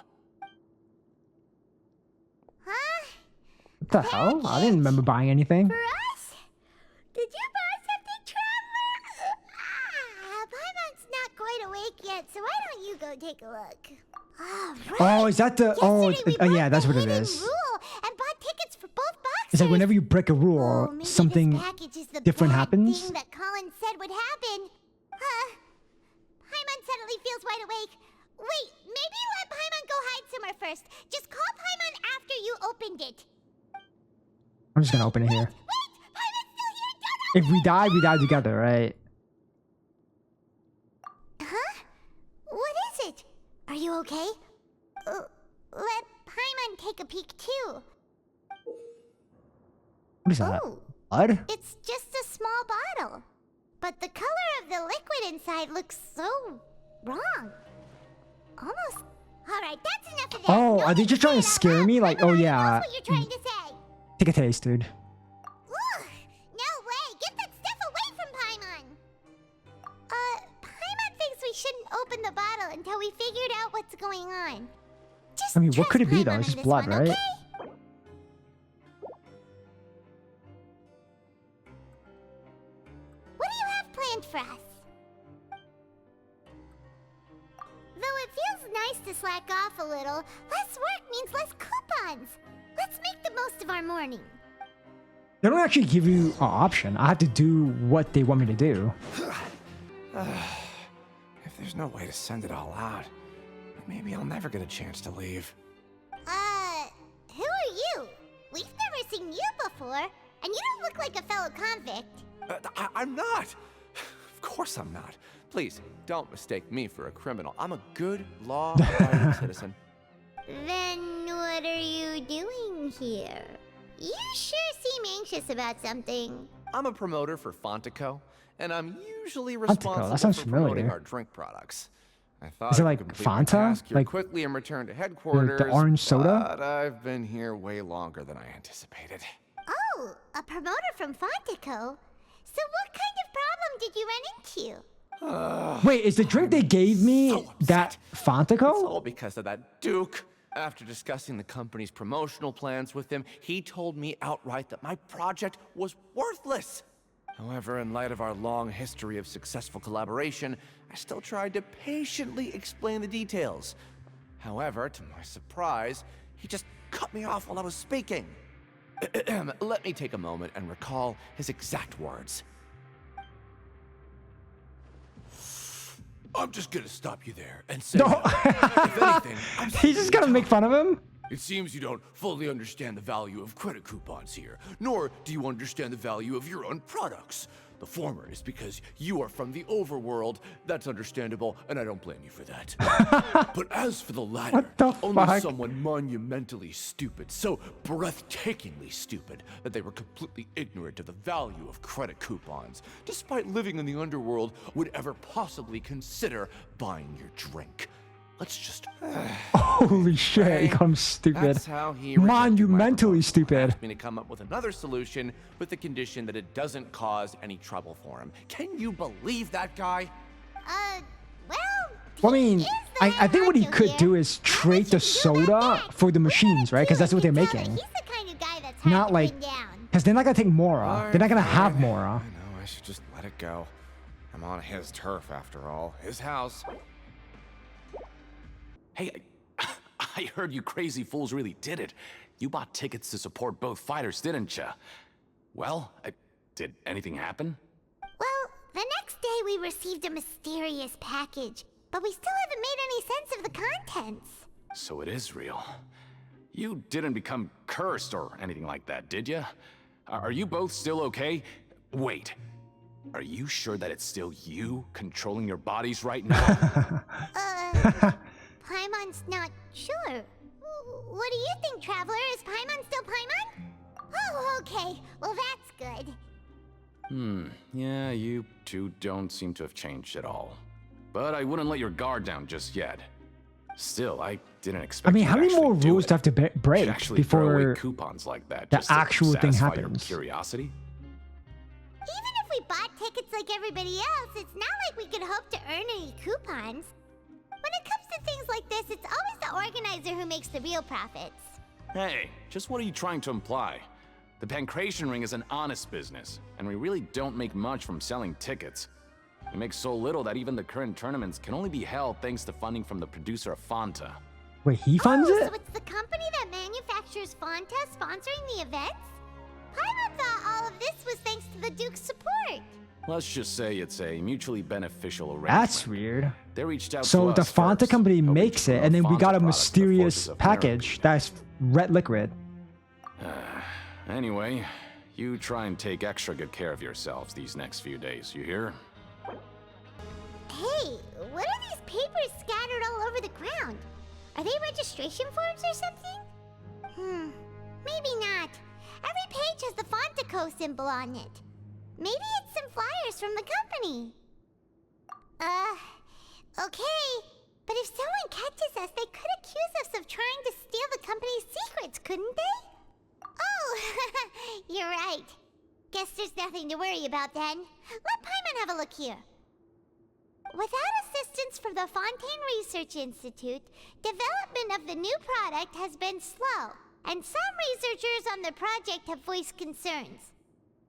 What the hell? I didn't remember buying anything. For us? Did you buy something, traveler? Paimon's not quite awake yet, so why don't you go take a look? Oh, is that the... yeah, that's what it is. Rule and bought tickets for both boxes. It's like whenever you break a rule, Maybe something this package is the different bad happens. thing that Colin said would happen. Paimon suddenly feels wide awake. Wait, maybe let Paimon go hide somewhere first. Just call Paimon after you opened it. I'm just gonna open it here. If we die together, right? Huh? What is it? Are you okay? Let Paimon take a peek too. What is that? Oh, Blood? it's just a small bottle. but the color of the liquid inside looks so wrong. Almost. Alright, that's enough of that. Oh, are they just trying to scare me? Like, oh yeah. That's what you're trying to say. Take a taste, dude. Ugh, no way. Get that stuff away from Paimon. Paimon thinks we shouldn't open the bottle until we figured out what's going on. Just I mean, what could it be Paimon though? on It's just this blood, one, right? okay? What do you have planned for us? Though it feels nice to slack off a little, less work means less coupons. Let's make the most of our morning. They don't actually give you an option. I have to do what they want me to do. If there's no way to send it all out, maybe I'll never get a chance to leave. Who are you? We've never seen you before, and you don't look like a fellow convict. I'm not! Of course I'm not. Please, don't mistake me for a criminal. I'm a good, law-abiding citizen. Then what are you doing here? You sure seem anxious about something. I'm a promoter for Fontaco, and I'm usually Fontaco, responsible that sounds for promoting familiar. our drink products. I thought Is it I like could complete my Fanta? task here Like quickly and return to headquarters. the orange soda? But I've been here way longer than I anticipated. Oh, a promoter from Fontaco? So what kind of problem did you run into? Wait, is the drink they gave me that It's Fontaco? all because of that Duke. After discussing the company's promotional plans with him, he told me outright that my project was worthless. However, in light of our long history of successful collaboration, I still tried to patiently explain the details. However, to my surprise, he just cut me off while I was speaking. Let me take a moment and recall his exact words. I'm just gonna stop you there and say, No. if anything, I'm He's just gonna make fun of him? It seems you don't fully understand the value of credit coupons here, nor do you understand the value of your own products. The former is because you are from the overworld. That's understandable, and I don't blame you for that. But as for the latter, only fuck? someone monumentally stupid, so breathtakingly stupid, that they were completely ignorant of the value of credit coupons, despite living in the underworld, would ever possibly consider buying your drink. Let's just... Holy shit, he comes stupid. That's how he rejected my Monumentally stupid. asked me to come up with another solution with the condition that it doesn't cause any trouble for him. Can you believe that guy? Well, I mean, I think what he could do is trade the soda for the machines, right? Because that's what they're making. He's the kind of guy that's Not hard to like, pin down. because they're not gonna take Mora. They're not gonna have Mora. I know, I should just let it go. I'm on his turf after all. His house. Hey, I heard you crazy fools really did it. You bought tickets to support both fighters, didn't ya? Well, did anything happen? Well, the next day we received a mysterious package, but we still haven't made any sense of the contents. So it is real. You didn't become cursed or anything like that, did ya? Are you both still okay? Wait. Are you sure that it's still you controlling your bodies right now? Paimon's not sure. What do you think, Traveler? Is Paimon still Paimon? Oh, okay. Well, that's good. Yeah, you two don't seem to have changed at all. But I wouldn't let your guard down just yet. Still, I didn't expect. I mean, you how to many more actually do rules it. do I have to You break actually throw away before coupons like that the just to actual thing satisfy your happens? curiosity? Even if we bought tickets like everybody else, it's not like we could hope to earn any coupons. When it comes to things like this, it's always the organizer who makes the real profits. Hey, just what are you trying to imply? The Pancreation ring is an honest business, and we really don't make much from selling tickets. We make so little that even the current tournaments can only be held thanks to funding from the producer of Fanta. Wait, he funds it? So it's the company that manufactures Fanta sponsoring the events? Paimon thought all of this was thanks to the Duke's support. Let's just say it's a mutually beneficial arrangement. That's weird. They reached out So to the us Fanta first, company hoping makes to it, and then promote we got Fanta a products to the mysterious Fortress of package that's red liquid. Anyway, you try and take extra good care of yourselves these next few days, you hear? Hey, what are these papers scattered all over the ground? Are they registration forms or something? Maybe not. Every page has the Fontaco symbol on it. Maybe it's some flyers from the company. Okay. But if someone catches us, they could accuse us of trying to steal the company's secrets, couldn't they? Oh, you're right. Guess there's nothing to worry about then. Let Paimon have a look here. Without assistance from the Fontaine Research Institute, development of the new product has been slow, and some researchers on the project have voiced concerns.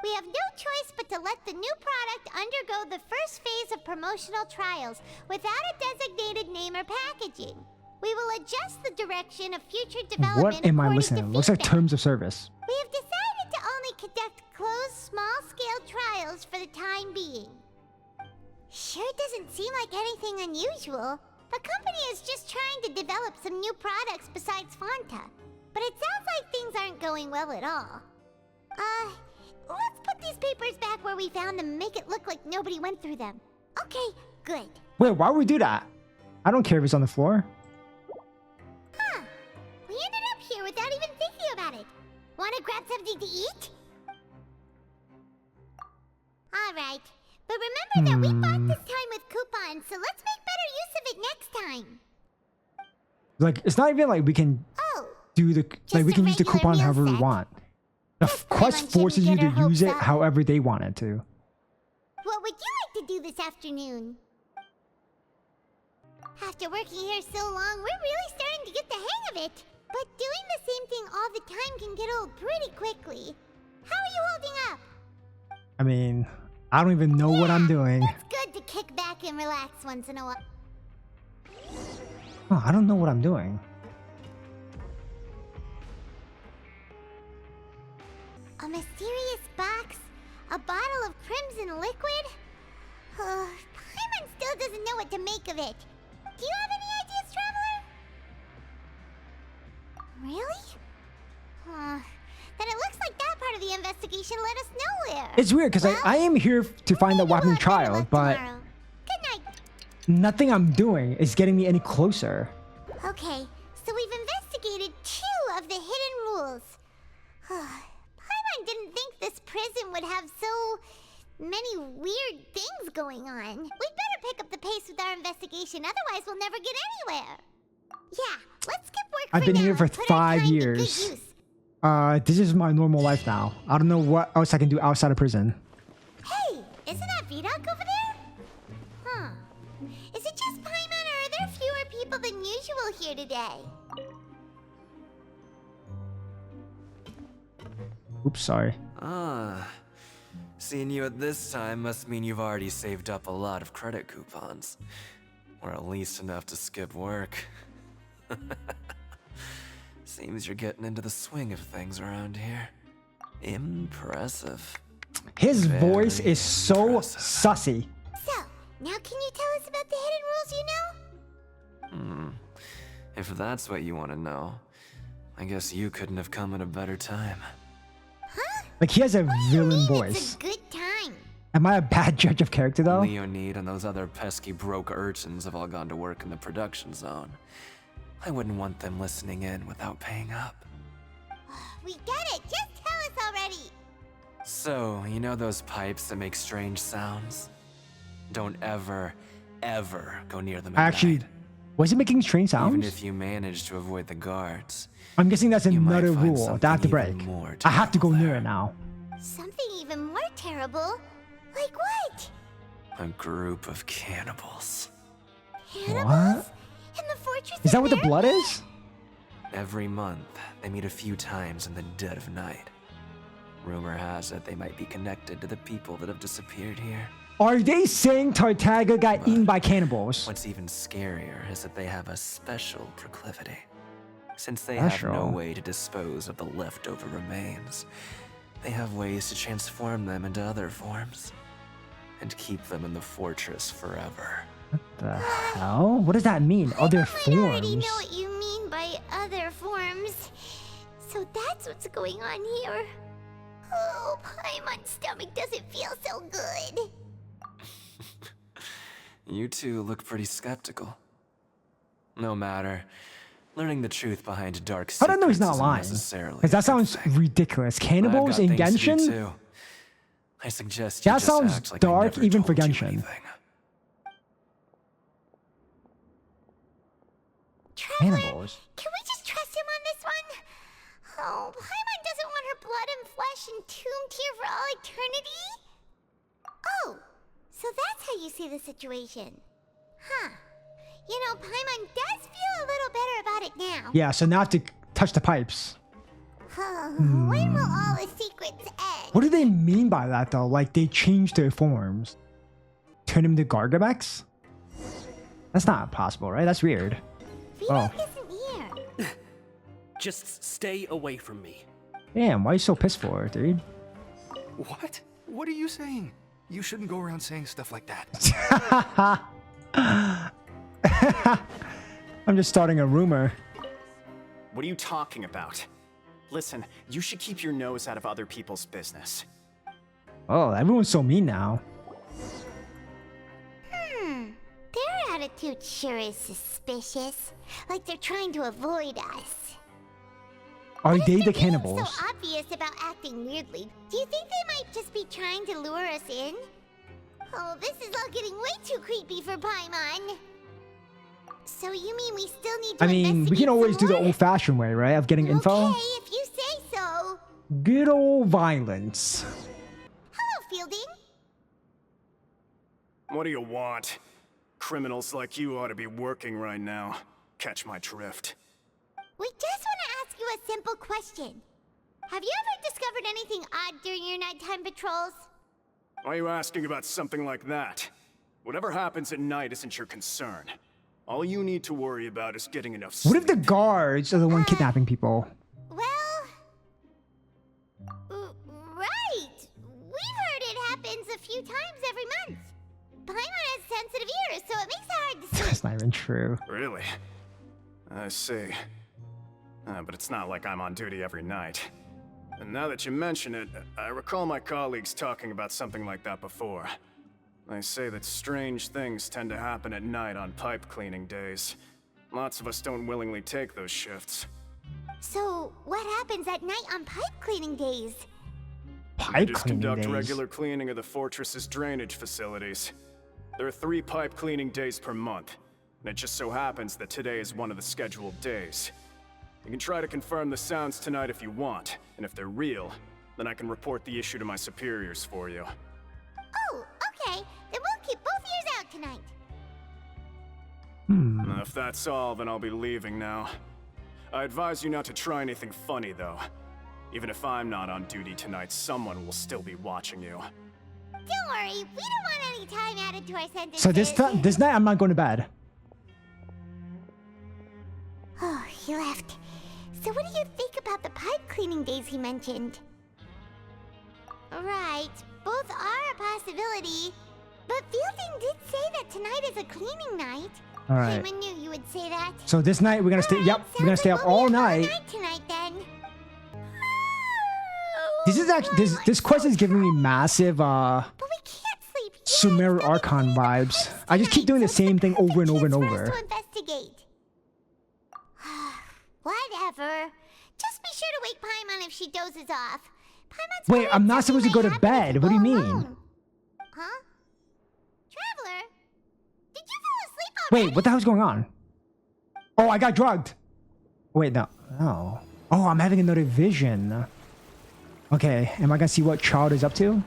We have no choice but to let the new product undergo the first phase of promotional trials without a designated name or packaging. We will adjust the direction of future development. What am I listening? Looks like terms of service. We have decided to only conduct closed, small-scale trials for the time being. Sure doesn't seem like anything unusual. The company is just trying to develop some new products besides Fanta. But it sounds like things aren't going well at all. Let's put these papers back where we found them and make it look like nobody went through them. Okay, good. Wait, why would we do that? I don't care if it's on the floor. Huh. We ended up here without even thinking about it. Wanna grab something to eat? Alright. But remember that we bought this time with coupons, so let's make better use of it next time. Like, it's not even like we can do the... Like, we can use the coupon however we want. The quest forces you to use it however they want it to. What would you like to do this afternoon? After working here so long, we're really starting to get the hang of it. But doing the same thing all the time can get old pretty quickly. How are you holding up? I mean, I don't even know what I'm doing. It's good to kick back and relax once in a while. Oh, I don't know what I'm doing. A mysterious box? A bottle of crimson liquid? Paimon still doesn't know what to make of it. Do you have any ideas, Traveler? Really? Then it looks like that part of the investigation led us nowhere. It's weird, because I am here to find out what happened to Child, but... Good night. Nothing I'm doing is getting me any closer. Okay, so we've investigated 2 of the hidden rules. Paimon didn't think this prison would have so many weird things going on. We'd better pick up the pace with our investigation, otherwise we'll never get anywhere. Yeah, let's skip work I've been here for 5 years. This is my normal life now. I don't know what else I can do outside of prison. Hey, isn't that Vidoc over there? Huh. Is it just Paimon, or are there fewer people than usual here today? Oops, sorry. Seeing you at this time must mean you've already saved up a lot of credit coupons. Or at least enough to skip work. Seems you're getting into the swing of things around here. Impressive. His voice is so sussy. So, now can you tell us about the hidden rules you know? If that's what you want to know, I guess you couldn't have come at a better time. Like, he has a villain voice. It's a good time. Am I a bad judge of character, though? Leonid and those other pesky broke urchins have all gone to work in the production zone. I wouldn't want them listening in without paying up. We get it. Just tell us already. So, you know those pipes that make strange sounds? Don't ever, ever go near them at Actually, night. was it making strange sounds? Even if you manage to avoid the guards. I'm guessing that's another rule that I have to break. I have to go near it now. Something even more terrible? Like what? A group of cannibals. Cannibals? In the Fortress Is that of what the blood is? Every month, they meet a few times in the dead of night. Rumor has it they might be connected to the people that have disappeared here. Are they saying Tartaglia got eaten by cannibals? What's even scarier is that they have a special proclivity. Since they have no way to dispose of the leftover remains, they have ways to transform them into other forms and keep them in the fortress forever. What the hell? What does that mean? Other forms? I already know what you mean by other forms. So that's what's going on here. Oh, Paimon's stomach doesn't feel so good. You two look pretty skeptical. No matter. Learning the truth behind dark secrets I don't know he's not lying. Because that sounds ridiculous. Cannibals in Genshin? I suggest you That just sounds act like I dark never even for told you Genshin. anything. Cannibals. Can we just trust him on this one? Oh, Paimon doesn't want her blood and flesh entombed here for all eternity? Oh, so that's how you see the situation. Huh. You know, Paimon does feel a little better about it now. Yeah, so now I have to touch the pipes. When will all the secrets end? What do they mean by that though? Like they changed their forms. Turn them to Gargamex? That's not possible, right? That's weird. Oh. Just stay away from me. Damn, why are you so pissed for, dude? What? What are you saying? You shouldn't go around saying stuff like that. I'm just starting a rumor. What are you talking about? Listen, you should keep your nose out of other people's business. Oh, everyone's so mean now. Their attitude sure is suspicious. Like they're trying to avoid us. Are they the So cannibals? obvious about acting weirdly. Do you think they might just be trying to lure us in? Oh, this is all getting way too creepy for Paimon. So you mean we still need to I mean, we can always do the old-fashioned way, right? Of getting info. Okay, if you say so. Good old violence. Hello, Fielding. What do you want? Criminals like you ought to be working right now. Catch my drift. We just want to ask you a simple question. Have you ever discovered anything odd during your nighttime patrols? Why are you asking about something like that? Whatever happens at night isn't your concern. All you need to worry about is getting enough sleep. What if the guards are the one kidnapping people? Well, right. We've heard it happens a few times every month. Paimon has sensitive ears, so it makes it hard to sleep. That's not even true. Really? I see. But it's not like I'm on duty every night. And now that you mention it, I recall my colleagues talking about something like that before. They say that strange things tend to happen at night on pipe cleaning days. Lots of us don't willingly take those shifts. So, what happens at night on pipe cleaning days? We just conduct regular cleaning of the fortress's drainage facilities. There are 3 pipe cleaning days per month, and it just so happens that today is one of the scheduled days. You can try to confirm the sounds tonight if you want, and if they're real, then I can report the issue to my superiors for you. Oh, okay. Then we'll keep both ears out tonight. If that's all, then I'll be leaving now. I advise you not to try anything funny, though. Even if I'm not on duty tonight, someone will still be watching you. Don't worry, we don't want any time added to our sentences. So this night I'm not going to bed. Oh, he left. So what do you think about the pipe cleaning days he mentioned? Right, both are a possibility. But Fielding did say that tonight is a cleaning night. All right. I knew you would say that. So this night we're gonna stay. Yep, we're gonna stay up all night. Tonight then. This is actually this quest is giving me massive Sumeru Archon vibes. I just keep doing the same thing over and over and over. To investigate. Whatever. Just be sure to wake Paimon if she dozes off. Paimon's Wait, I'm not supposed to go to bed. What do you mean? Huh? Traveler? Did you fall asleep already? Wait, what the hell's going on? Oh, I got drugged. Wait, no. Oh. Oh, I'm having another vision. Okay, am I gonna see what Child is up to?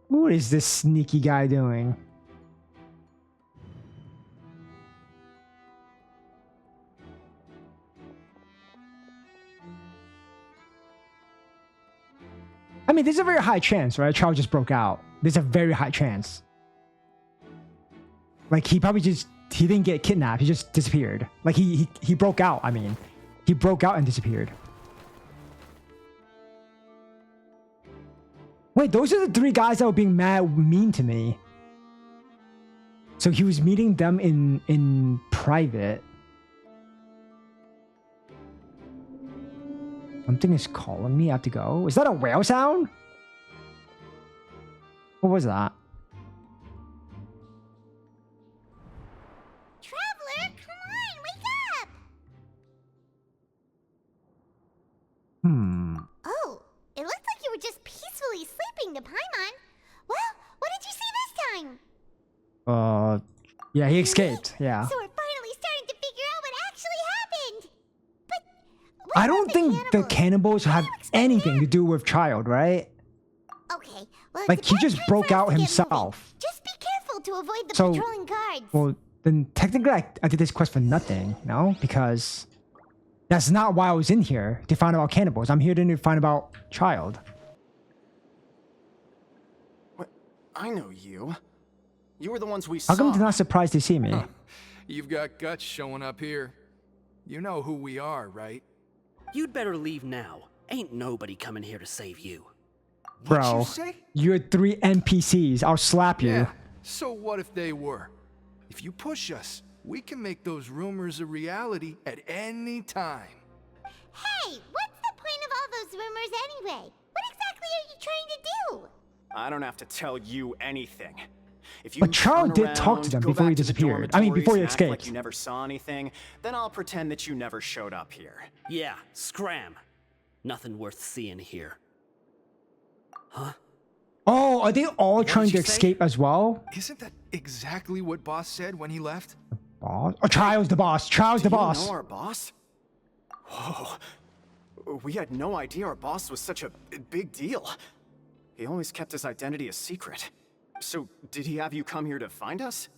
What is this sneaky guy doing? I mean, there's a very high chance, right? Child just broke out. There's a very high chance. Like, he didn't get kidnapped. He just disappeared. Like, he broke out, I mean. He broke out and disappeared. Wait, those are the 3 guys that were being mean to me. So he was meeting them in private. Something is calling me. I have to go. Is that a whale sound? What was that? Yeah, he escaped. Yeah. So we're finally starting to figure out what actually happened. But I don't think the cannibals have anything to do with Child, right? okay, well, Like it's he about just time broke for us out to get himself. moving. Just be careful to avoid the So, patrolling guards. well, then technically I did this quest for nothing, no? Because that's not why I was in here, to find about cannibals. I'm here to find about Child. What? I know you. You were the ones we saw. How come they're not surprised to see me? You've got guts showing up here. You know who we are, right? You'd better leave now. Ain't nobody coming here to save you. Bro, you're 3 NPCs. I'll slap you. Yeah. So what if they were? If you push us, we can make those rumors a reality at any time. Hey, what's the point of all those rumors anyway? What exactly are you trying to do? I don't have to tell you anything. If you But Child turn did talk to around, them go before he back to the disappeared. I mean, before he dormitories and act like escaped. you never saw anything, then I'll pretend that you never showed up here. Yeah, scram. Nothing worth seeing here. Huh? Oh, are they all What trying did to you say? escape as well? Isn't that exactly what Boss said when he left? Boss? Oh, Child's the boss. Child's the Do boss. you know our boss? Whoa. We had no idea our boss was such a big deal. He always kept his identity a secret. So, did he have you come here to find us?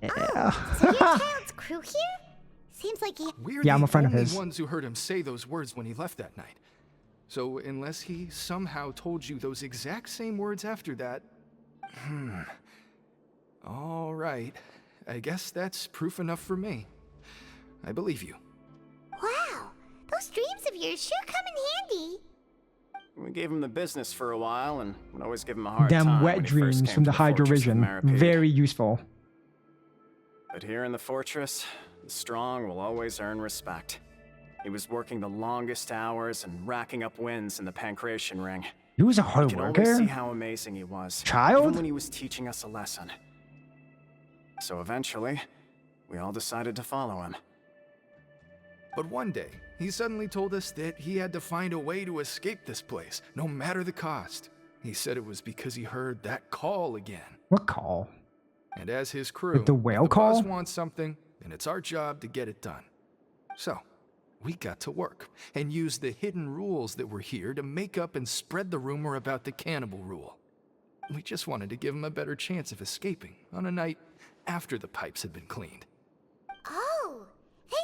Yeah. So you're Child's crew here? Seems like he... We're Yeah, I'm a the friend of only his. ones who heard him say those words when he left that night. So unless he somehow told you those exact same words after that... All right. I guess that's proof enough for me. I believe you. Wow, those dreams of yours sure come in handy. We gave him the business for a while and would always give him a hard Them time wet when he first dreams came from to the Fortress of Hydrovision. Meropide. Very useful. But here in the fortress, the strong will always earn respect. He was working the longest hours and racking up wins in the Pancreation ring. He was a You hard could always see worker. how amazing he was. Child? Even when he was teaching us a lesson. So eventually, we all decided to follow him. But one day, he suddenly told us that he had to find a way to escape this place, no matter the cost. He said it was because he heard that call again. What call? And as his crew, The whale if the boss call? wants something, then it's our job to get it done. So, we got to work and used the hidden rules that were here to make up and spread the rumor about the cannibal rule. We just wanted to give him a better chance of escaping on a night after the pipes had been cleaned. Oh,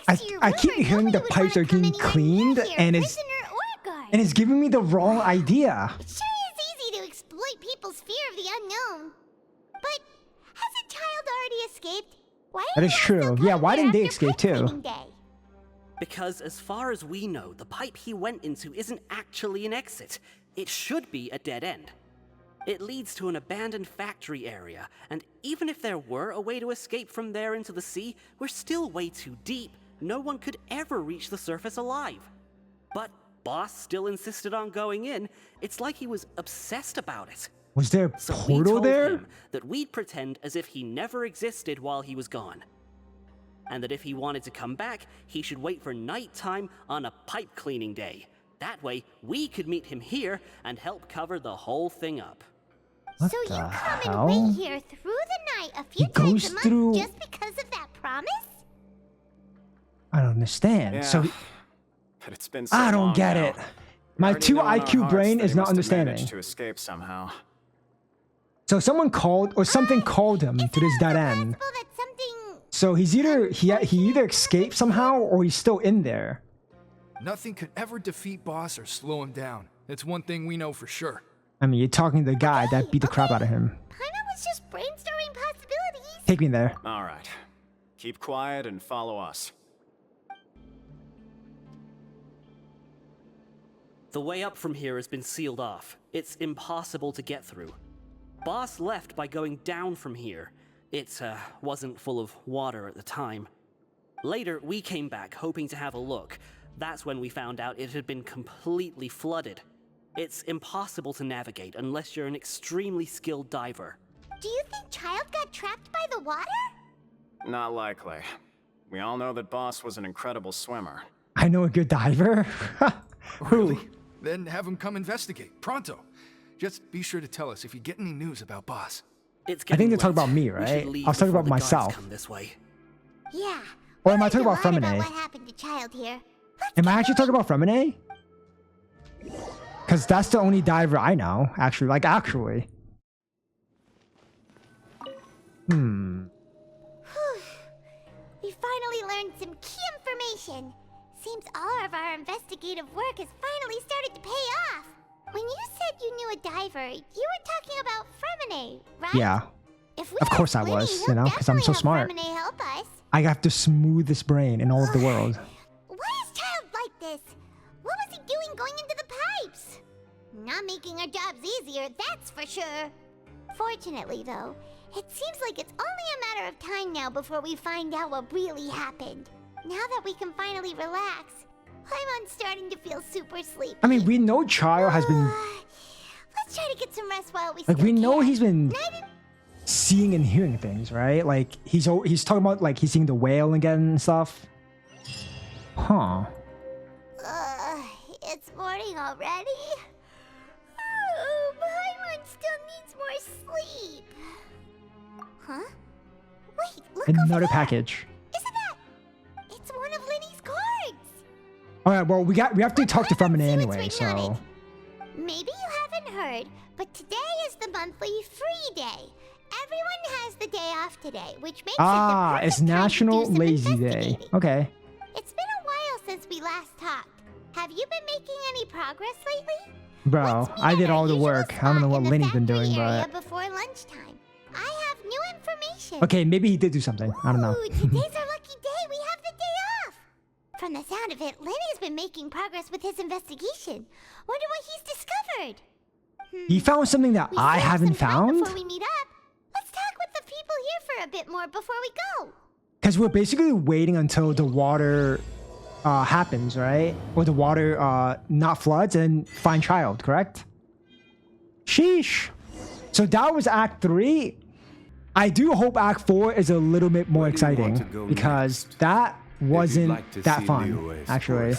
thanks to your I keep rumor, hearing the nobody would pipes wanna are getting come anywhere cleaned near here, and it's prisoner or guard. and it's giving me the wrong idea. It sure is easy to exploit people's fear of the unknown. But hasn't Child already escaped? Why That is true. Yeah, why didn't they escape too? day? Because as far as we know, the pipe he went into isn't actually an exit. It should be a dead end. It leads to an abandoned factory area, and even if there were a way to escape from there into the sea, we're still way too deep. No one could ever reach the surface alive. But Boss still insisted on going in. It's like he was obsessed about it. Was there a So we portal told there? him that we'd pretend as if he never existed while he was gone. And that if he wanted to come back, he should wait for nighttime on a pipe cleaning day. That way, we could meet him here and help cover the whole thing up. What So you the come hell? and wait here through the night a few He times goes a month through- just because of that promise? I don't understand. Yeah, So but it's been so I don't long get now. it. We My already 2 know in our IQ hearts brain that is he not must have understanding. managed to escape somehow. So someone called or something called him to this dead end. That something... So he's either he either escaped somehow or he's still in there. Nothing could ever defeat Boss or slow him down. It's one thing we know for sure. I mean, you're talking to the guy that beat the crap out of him. Paimon was just brainstorming possibilities. Take me there. All right. Keep quiet and follow us. The way up from here has been sealed off. It's impossible to get through. Boss left by going down from here. It wasn't full of water at the time. Later, we came back hoping to have a look. That's when we found out it had been completely flooded. It's impossible to navigate unless you're an extremely skilled diver. Do you think Child got trapped by the water? Not likely. We all know that Boss was an incredible swimmer. I know a good diver. Who? Then have him come investigate, pronto. Just be sure to tell us if you get any news about Boss. It's I think they're getting talking about late. me, We right? should I leave was talking before about the guards myself. come this way. Yeah. Or am I talking Learned about a lot about Freminet? what happened to Child here. Am I actually talking about Freminet? Because that's the only diver I know, actually. Like, actually. Whew. We finally learned some key information. Seems all of our investigative work has finally started to pay off. When you said you knew a diver, you were talking about Freminet, right? Yeah. If we Of course I ask was, Lyney, you know, because I'm so he'll definitely smart. have Freminet help us. I have the smoothest brain in all of the world. Why is Child like this? What was he doing going into the pipes? Not making our jobs easier, that's for sure. Fortunately, though, it seems like it's only a matter of time now before we find out what really happened. Now that we can finally relax, I'm starting to feel super sleepy. I mean, we know Child has been... Let's try to get some rest while we Like, still we know can. he's been seeing and hearing things, right? Like, he's talking about, like, he's seeing the whale again and stuff. Huh. It's morning already? Oh, Paimon still needs more sleep. Huh? Wait, look over Another there. package. Isn't that? It's one of Lyney's cards. Alright, well, we have to talk to Freminet anyway, so... Maybe you haven't heard, but today is the monthly free day. Everyone has the day off today, which makes it the perfect it's time to National do some Lazy Day. investigating. Okay. It's been a while since we last talked. Have you been making any progress lately? Bro, I did all the work. I don't know what Lyney's been doing, Area but... before lunchtime. I have new information. Okay, maybe he did do something. I don't know. Ooh, today's our lucky day. We have the day off. From the sound of it, Lyney's been making progress with his investigation. Wonder what he's discovered. He found something that I haven't found? Before we meet up, let's talk with the people here for a bit more before we go. Because we're basically waiting until the water happens, right? Or the water not floods and find Child, correct? Sheesh. So that was Act 3. I do hope Act 4 is a little bit more exciting because that wasn't that fun, actually.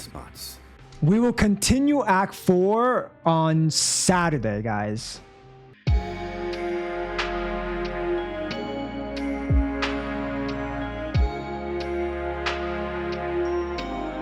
We will continue Act 4 on Saturday, guys.